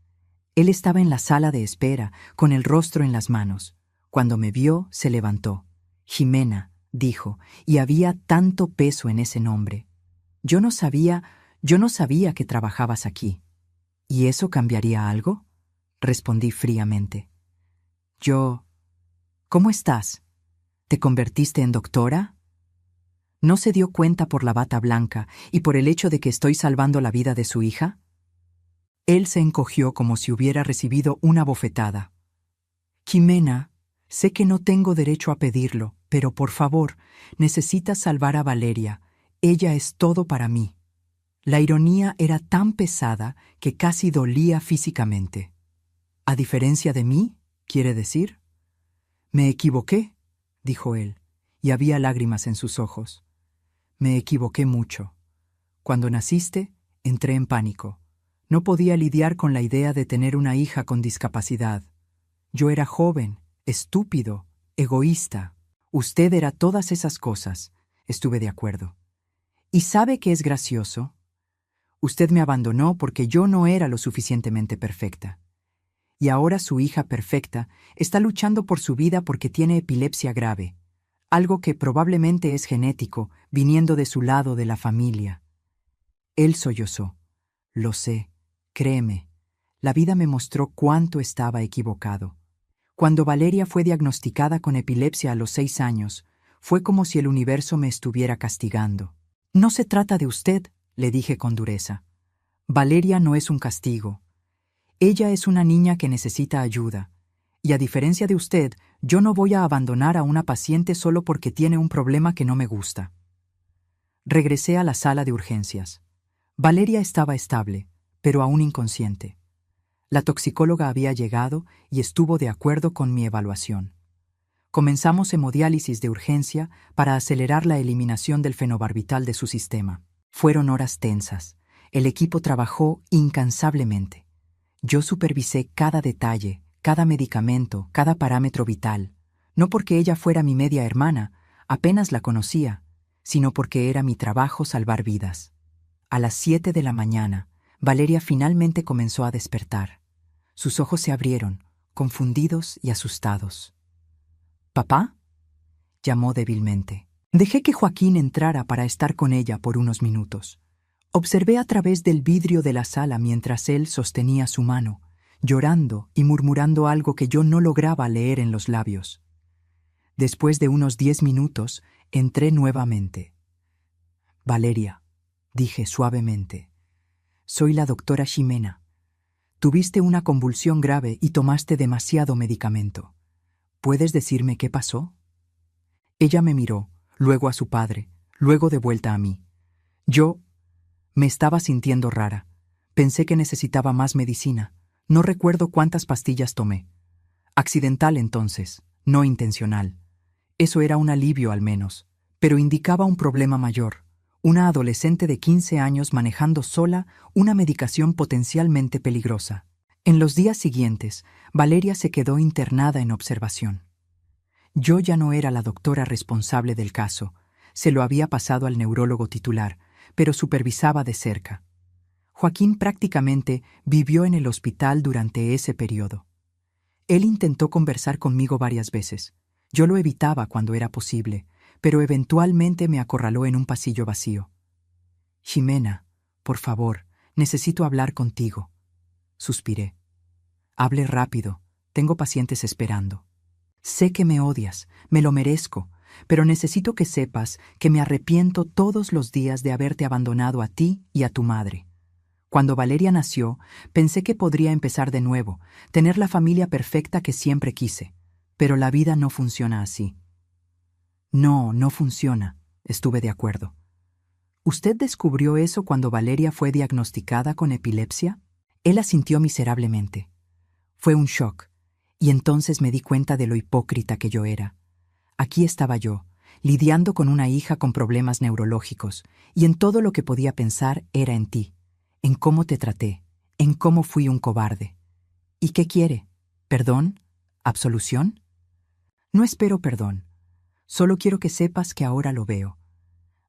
Él estaba en la sala de espera, con el rostro en las manos. Cuando me vio, se levantó. «Jimena», dijo, y había tanto peso en ese nombre. Yo no sabía que trabajabas aquí. ¿Y eso cambiaría algo?, respondí fríamente. «¿Cómo estás? ¿Te convertiste en doctora?» ¿No se dio cuenta por la bata blanca y por el hecho de que estoy salvando la vida de su hija? Él se encogió como si hubiera recibido una bofetada. «Jimena, sé que no tengo derecho a pedirlo, pero por favor, necesitas salvar a Valeria. Ella es todo para mí». La ironía era tan pesada que casi dolía físicamente. «¿A diferencia de mí?», ¿Quiere decir? Me equivoqué, dijo él, y había lágrimas en sus ojos. Me equivoqué mucho. Cuando naciste, entré en pánico. No podía lidiar con la idea de tener una hija con discapacidad. Yo era joven, estúpido, egoísta. Usted era todas esas cosas. Estuve de acuerdo. ¿Y sabe qué es gracioso? Usted me abandonó porque yo no era lo suficientemente perfecta. Y ahora su hija perfecta está luchando por su vida porque tiene epilepsia grave, algo que probablemente es genético, viniendo de su lado de la familia. Él sollozó. Lo sé, créeme. La vida me mostró cuánto estaba equivocado. Cuando Valeria fue diagnosticada con epilepsia a los 6 años, fue como si el universo me estuviera castigando. No se trata de usted, le dije con dureza. Valeria no es un castigo. Ella es una niña que necesita ayuda. Y a diferencia de usted, yo no voy a abandonar a una paciente solo porque tiene un problema que no me gusta. Regresé a la sala de urgencias. Valeria estaba estable, pero aún inconsciente. La toxicóloga había llegado y estuvo de acuerdo con mi evaluación. Comenzamos hemodiálisis de urgencia para acelerar la eliminación del fenobarbital de su sistema. Fueron horas tensas. El equipo trabajó incansablemente. Yo supervisé cada detalle, cada medicamento, cada parámetro vital, no porque ella fuera mi media hermana, apenas la conocía, sino porque era mi trabajo salvar vidas. A las 7 de la mañana, Valeria finalmente comenzó a despertar. Sus ojos se abrieron, confundidos y asustados. ¿Papá?, llamó débilmente. Dejé que Joaquín entrara para estar con ella por unos minutos. Observé a través del vidrio de la sala mientras él sostenía su mano, llorando y murmurando algo que yo no lograba leer en los labios. Después de unos 10 minutos, entré nuevamente. Valeria, dije suavemente, soy la doctora Ximena. Tuviste una convulsión grave y tomaste demasiado medicamento. ¿Puedes decirme qué pasó? Ella me miró, luego a su padre, luego de vuelta a mí. Yo me estaba sintiendo rara. Pensé que necesitaba más medicina. No recuerdo cuántas pastillas tomé. Accidental entonces, no intencional. Eso era un alivio al menos, pero indicaba un problema mayor. Una adolescente de 15 años manejando sola una medicación potencialmente peligrosa. En los días siguientes, Valeria se quedó internada en observación. Yo ya no era la doctora responsable del caso. Se lo había pasado al neurólogo titular, pero supervisaba de cerca. Joaquín prácticamente vivió en el hospital durante ese periodo. Él intentó conversar conmigo varias veces. Yo lo evitaba cuando era posible, pero eventualmente me acorraló en un pasillo vacío. Ximena, por favor, necesito hablar contigo. Suspiré. Hable rápido, tengo pacientes esperando. Sé que me odias, me lo merezco, pero necesito que sepas que me arrepiento todos los días de haberte abandonado a ti y a tu madre. Cuando Valeria nació, pensé que podría empezar de nuevo, tener la familia perfecta que siempre quise, pero la vida no funciona así. No funciona, estuve de acuerdo. ¿Usted descubrió eso cuando Valeria fue diagnosticada con epilepsia? Él asintió miserablemente. Fue un shock, y entonces me di cuenta de lo hipócrita que yo era. Aquí estaba yo, lidiando con una hija con problemas neurológicos, y en todo lo que podía pensar era en ti, en cómo te traté, en cómo fui un cobarde. ¿Y qué quiere? ¿Perdón? ¿Absolución? No espero perdón. Solo quiero que sepas que ahora lo veo.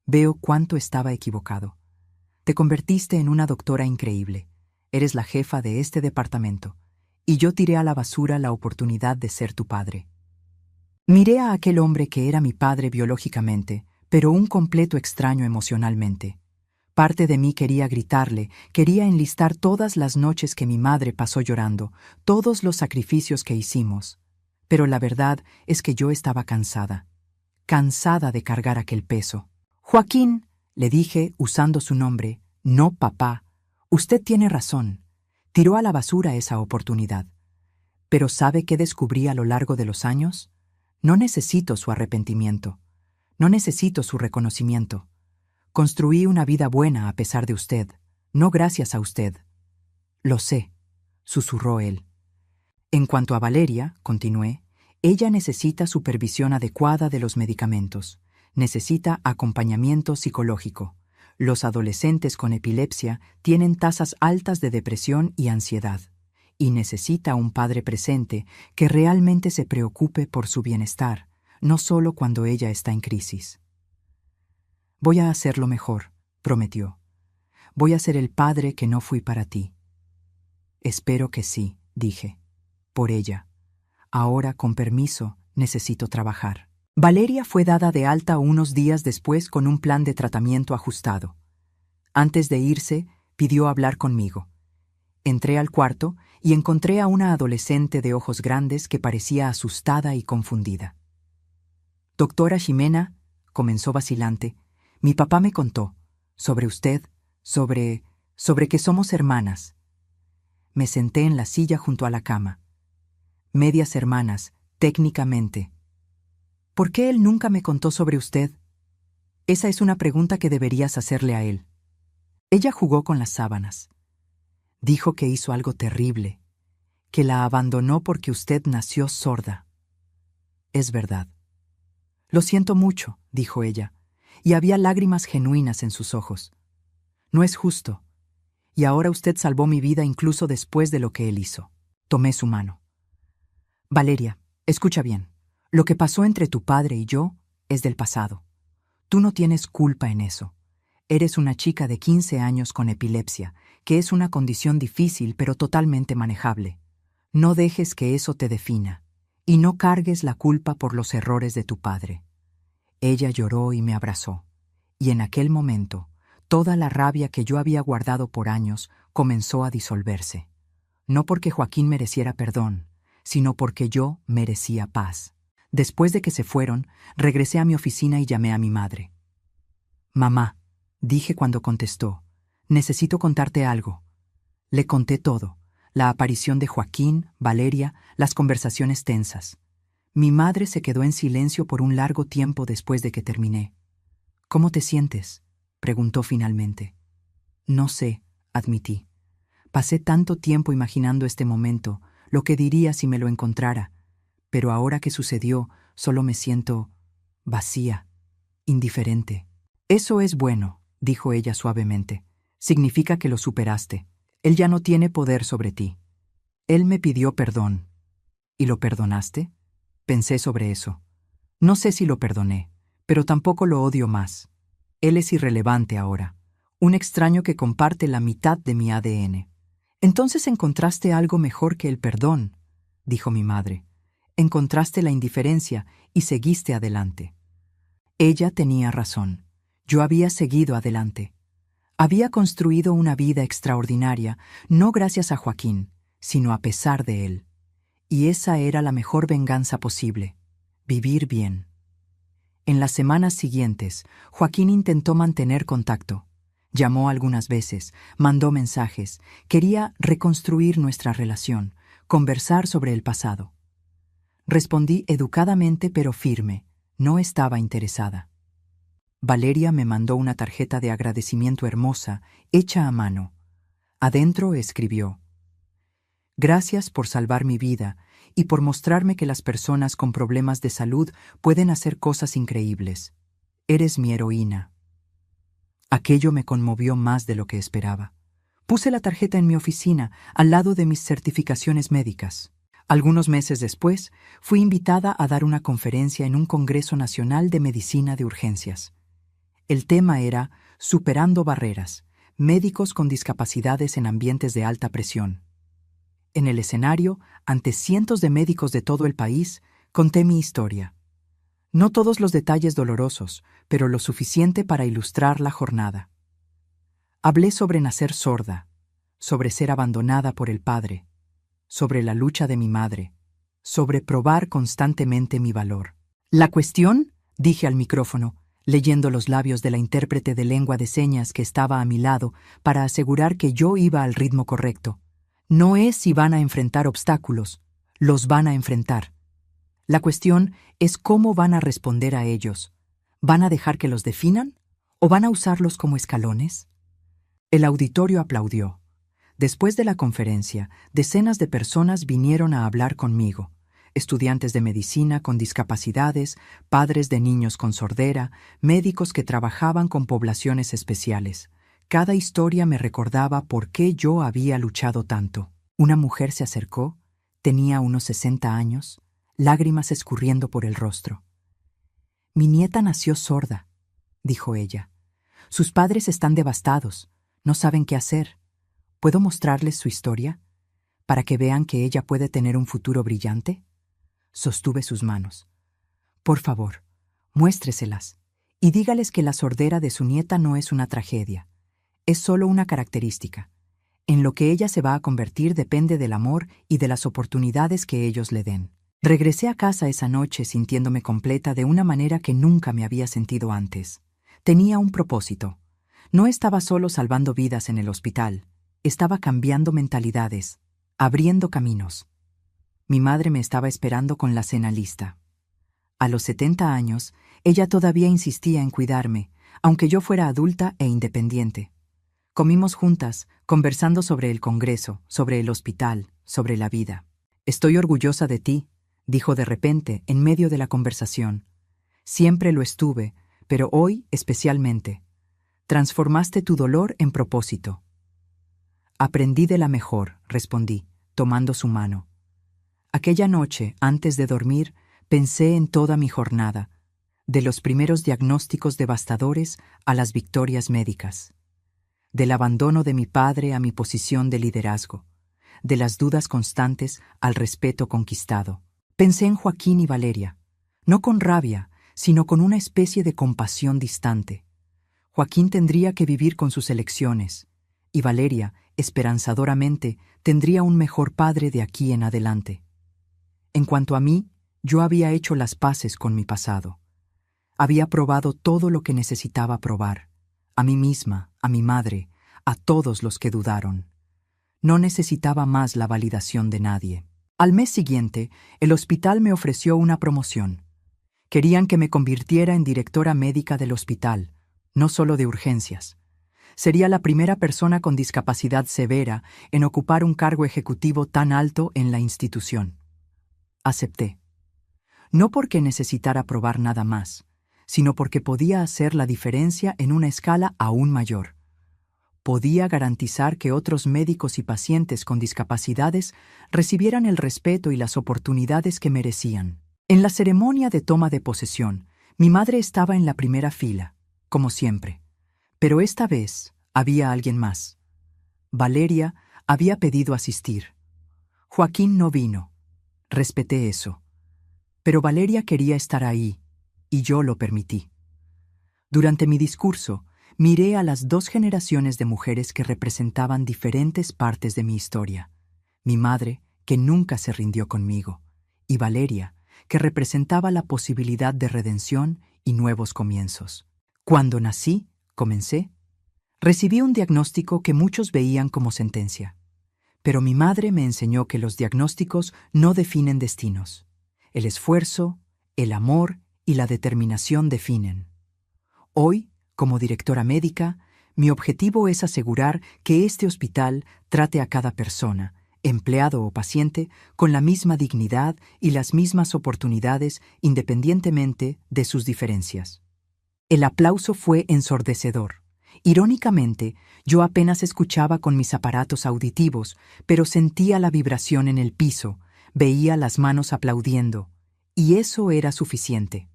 Veo cuánto estaba equivocado. Te convertiste en una doctora increíble. Eres la jefa de este departamento. Y yo tiré a la basura la oportunidad de ser tu padre. Miré a aquel hombre que era mi padre biológicamente, pero un completo extraño emocionalmente. Parte de mí quería gritarle, quería enlistar todas las noches que mi madre pasó llorando, todos los sacrificios que hicimos. Pero la verdad es que yo estaba cansada de cargar aquel peso. Joaquín, le dije usando su nombre, no papá, usted tiene razón. Tiró a la basura esa oportunidad. ¿Pero sabe qué descubrí a lo largo de los años? No necesito su arrepentimiento. No necesito su reconocimiento. Construí una vida buena a pesar de usted, no gracias a usted. Lo sé, susurró él. En cuanto a Valeria, continué, ella necesita supervisión adecuada de los medicamentos, necesita acompañamiento psicológico. Los adolescentes con epilepsia tienen tasas altas de depresión y ansiedad, y necesita un padre presente que realmente se preocupe por su bienestar, no solo cuando ella está en crisis. Voy a hacerlo mejor, prometió. Voy a ser el padre que no fui para ti. Espero que sí, dije. Por ella. Ahora, con permiso, necesito trabajar. Valeria fue dada de alta unos días después con un plan de tratamiento ajustado. Antes de irse, pidió hablar conmigo. Entré al cuarto y encontré a una adolescente de ojos grandes que parecía asustada y confundida. Doctora Ximena, comenzó vacilante, mi papá me contó, sobre usted, sobre que somos hermanas. Me senté en la silla junto a la cama. Medias hermanas, técnicamente. ¿Por qué él nunca me contó sobre usted? Esa es una pregunta que deberías hacerle a él. Ella jugó con las sábanas. Dijo que hizo algo terrible, que la abandonó porque usted nació sorda. Es verdad. Lo siento mucho, dijo ella, y había lágrimas genuinas en sus ojos. No es justo. Y ahora usted salvó mi vida incluso después de lo que él hizo. Tomé su mano. Valeria, escucha bien. Lo que pasó entre tu padre y yo es del pasado. Tú no tienes culpa en eso. Eres una chica de 15 años con epilepsia, que es una condición difícil pero totalmente manejable. No dejes que eso te defina, y no cargues la culpa por los errores de tu padre. Ella lloró y me abrazó, y en aquel momento, toda la rabia que yo había guardado por años comenzó a disolverse. No porque Joaquín mereciera perdón, sino porque yo merecía paz. Después de que se fueron, regresé a mi oficina y llamé a mi madre. Mamá, dije cuando contestó, necesito contarte algo. Le conté todo, la aparición de Joaquín, Valeria, las conversaciones tensas. Mi madre se quedó en silencio por un largo tiempo después de que terminé. ¿Cómo te sientes?, preguntó finalmente. No sé, admití. Pasé tanto tiempo imaginando este momento, lo que diría si me lo encontrara, pero ahora que sucedió, solo me siento vacía, indiferente. Eso es bueno, dijo ella suavemente. Significa que lo superaste. Él ya no tiene poder sobre ti. Él me pidió perdón. ¿Y lo perdonaste? Pensé sobre eso. No sé si lo perdoné, pero tampoco lo odio más. Él es irrelevante ahora, un extraño que comparte la mitad de mi ADN. Entonces encontraste algo mejor que el perdón, dijo mi madre. Encontraste la indiferencia y seguiste adelante. Ella tenía razón. Yo había seguido adelante. Había construido una vida extraordinaria, no gracias a Joaquín, sino a pesar de él. Y esa era la mejor venganza posible, vivir bien. En las semanas siguientes, Joaquín intentó mantener contacto. Llamó algunas veces, mandó mensajes, quería reconstruir nuestra relación, conversar sobre el pasado. Respondí educadamente pero firme, no estaba interesada. Valeria me mandó una tarjeta de agradecimiento hermosa, hecha a mano. Adentro escribió: Gracias por salvar mi vida y por mostrarme que las personas con problemas de salud pueden hacer cosas increíbles. Eres mi heroína. Aquello me conmovió más de lo que esperaba. Puse la tarjeta en mi oficina, al lado de mis certificaciones médicas. Algunos meses después, fui invitada a dar una conferencia en un Congreso Nacional de Medicina de Urgencias. El tema era Superando barreras, médicos con discapacidades en ambientes de alta presión. En el escenario, ante cientos de médicos de todo el país, conté mi historia. No todos los detalles dolorosos, pero lo suficiente para ilustrar la jornada. Hablé sobre nacer sorda, sobre ser abandonada por el padre, sobre la lucha de mi madre, sobre probar constantemente mi valor. La cuestión, dije al micrófono, leyendo los labios de la intérprete de lengua de señas que estaba a mi lado para asegurar que yo iba al ritmo correcto, no es si van a enfrentar obstáculos, los van a enfrentar. La cuestión es cómo van a responder a ellos. ¿Van a dejar que los definan o van a usarlos como escalones? El auditorio aplaudió. Después de la conferencia, decenas de personas vinieron a hablar conmigo. Estudiantes de medicina con discapacidades, padres de niños con sordera, médicos que trabajaban con poblaciones especiales. Cada historia me recordaba por qué yo había luchado tanto. Una mujer se acercó, tenía unos 60 años, lágrimas escurriendo por el rostro. «Mi nieta nació sorda», dijo ella. «Sus padres están devastados, no saben qué hacer. ¿Puedo mostrarles su historia? ¿Para que vean que ella puede tener un futuro brillante?» Sostuve sus manos. «Por favor, muéstreselas y dígales que la sordera de su nieta no es una tragedia. Es solo una característica. En lo que ella se va a convertir depende del amor y de las oportunidades que ellos le den». Regresé a casa esa noche sintiéndome completa de una manera que nunca me había sentido antes. Tenía un propósito. No estaba solo salvando vidas en el hospital, estaba cambiando mentalidades, abriendo caminos. Mi madre me estaba esperando con la cena lista. A los 70 años, ella todavía insistía en cuidarme, aunque yo fuera adulta e independiente. Comimos juntas, conversando sobre el Congreso, sobre el hospital, sobre la vida. «Estoy orgullosa de ti», dijo de repente, en medio de la conversación. «Siempre lo estuve, pero hoy especialmente. Transformaste tu dolor en propósito». «Aprendí de la mejor», respondí, tomando su mano. Aquella noche, antes de dormir, pensé en toda mi jornada, de los primeros diagnósticos devastadores a las victorias médicas, del abandono de mi padre a mi posición de liderazgo, de las dudas constantes al respeto conquistado. Pensé en Joaquín y Valeria, no con rabia, sino con una especie de compasión distante. Joaquín tendría que vivir con sus elecciones, y Valeria, esperanzadoramente, tendría un mejor padre de aquí en adelante. En cuanto a mí, yo había hecho las paces con mi pasado. Había probado todo lo que necesitaba probar, a mí misma, a mi madre, a todos los que dudaron. No necesitaba más la validación de nadie. Al mes siguiente, el hospital me ofreció una promoción. Querían que me convirtiera en directora médica del hospital, no solo de urgencias. Sería la primera persona con discapacidad severa en ocupar un cargo ejecutivo tan alto en la institución. Acepté. No porque necesitara probar nada más, sino porque podía hacer la diferencia en una escala aún mayor. Podía garantizar que otros médicos y pacientes con discapacidades recibieran el respeto y las oportunidades que merecían. En la ceremonia de toma de posesión, mi madre estaba en la primera fila, como siempre. Pero esta vez había alguien más. Valeria había pedido asistir. Joaquín no vino. Respeté eso. Pero Valeria quería estar ahí, y yo lo permití. Durante mi discurso, miré a las dos generaciones de mujeres que representaban diferentes partes de mi historia. Mi madre, que nunca se rindió conmigo, y Valeria, que representaba la posibilidad de redención y nuevos comienzos. Cuando nací, comencé, recibí un diagnóstico que muchos veían como sentencia. Pero mi madre me enseñó que los diagnósticos no definen destinos. El esfuerzo, el amor y la determinación definen. Hoy, como directora médica, mi objetivo es asegurar que este hospital trate a cada persona, empleado o paciente, con la misma dignidad y las mismas oportunidades independientemente de sus diferencias. El aplauso fue ensordecedor. Irónicamente, yo apenas escuchaba con mis aparatos auditivos, pero sentía la vibración en el piso, veía las manos aplaudiendo, y eso era suficiente.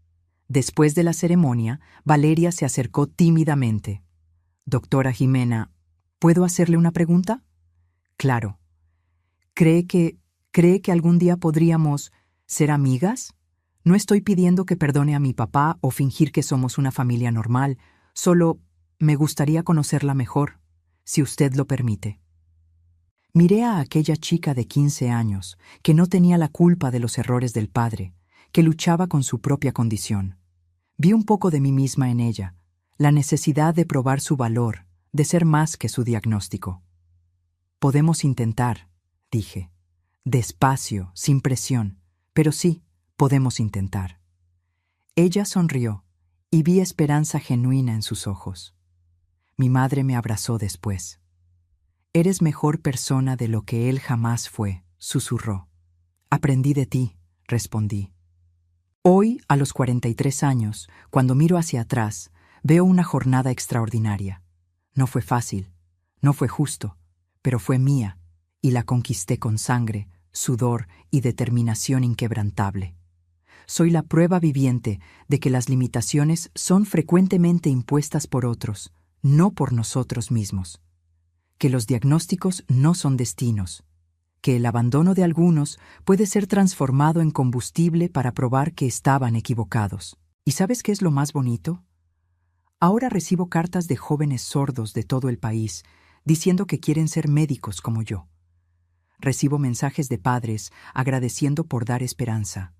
Después de la ceremonia, Valeria se acercó tímidamente. «Doctora Jimena, ¿puedo hacerle una pregunta?» «Claro. ¿Cree que algún día podríamos ser amigas? No estoy pidiendo que perdone a mi papá o fingir que somos una familia normal, solo me gustaría conocerla mejor, si usted lo permite». Miré a aquella chica de 15 años, que no tenía la culpa de los errores del padre, que luchaba con su propia condición. Vi un poco de mí misma en ella, la necesidad de probar su valor, de ser más que su diagnóstico. «Podemos intentar», dije, despacio, sin presión, pero sí, podemos intentar. Ella sonrió y vi esperanza genuina en sus ojos. Mi madre me abrazó después. Eres mejor persona de lo que él jamás fue, susurró. Aprendí de ti, respondí. Hoy, a los 43 años, cuando miro hacia atrás, veo una jornada extraordinaria. No fue fácil, no fue justo, pero fue mía, y la conquisté con sangre, sudor y determinación inquebrantable. Soy la prueba viviente de que las limitaciones son frecuentemente impuestas por otros, no por nosotros mismos. Que los diagnósticos no son destinos. Que el abandono de algunos puede ser transformado en combustible para probar que estaban equivocados. ¿Y sabes qué es lo más bonito? Ahora recibo cartas de jóvenes sordos de todo el país diciendo que quieren ser médicos como yo. Recibo mensajes de padres agradeciendo por dar esperanza.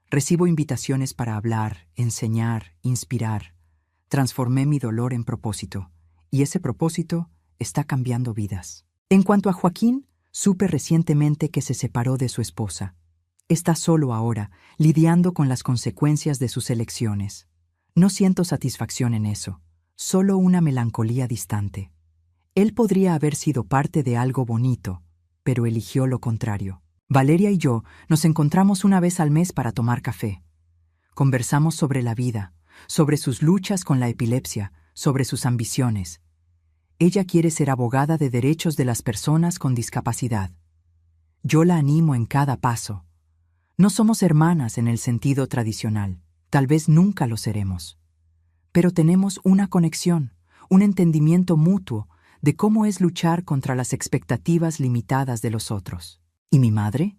Recibo invitaciones para hablar, enseñar, inspirar. Transformé mi dolor en propósito, y ese propósito está cambiando vidas. En cuanto a Joaquín, supe recientemente que se separó de su esposa. Está solo ahora, lidiando con las consecuencias de sus elecciones. No siento satisfacción en eso, solo una melancolía distante. Él podría haber sido parte de algo bonito, pero eligió lo contrario. Valeria y yo nos encontramos una vez al mes para tomar café. Conversamos sobre la vida, sobre sus luchas con la epilepsia, sobre sus ambiciones. Ella quiere ser abogada de derechos de las personas con discapacidad. Yo la animo en cada paso. No somos hermanas en el sentido tradicional, tal vez nunca lo seremos. Pero tenemos una conexión, un entendimiento mutuo de cómo es luchar contra las expectativas limitadas de los otros. ¿Y mi madre?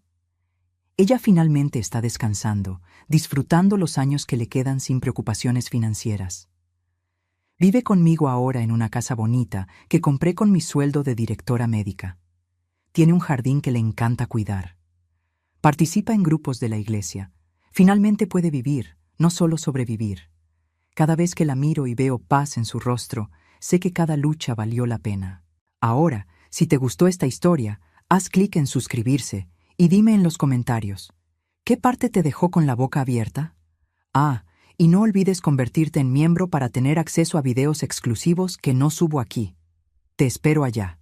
Ella finalmente está descansando, disfrutando los años que le quedan sin preocupaciones financieras. Vive conmigo ahora en una casa bonita que compré con mi sueldo de directora médica. Tiene un jardín que le encanta cuidar. Participa en grupos de la iglesia. Finalmente puede vivir, no solo sobrevivir. Cada vez que la miro y veo paz en su rostro, sé que cada lucha valió la pena. Ahora, si te gustó esta historia, haz clic en suscribirse y dime en los comentarios, ¿qué parte te dejó con la boca abierta? Y no olvides convertirte en miembro para tener acceso a videos exclusivos que no subo aquí. Te espero allá.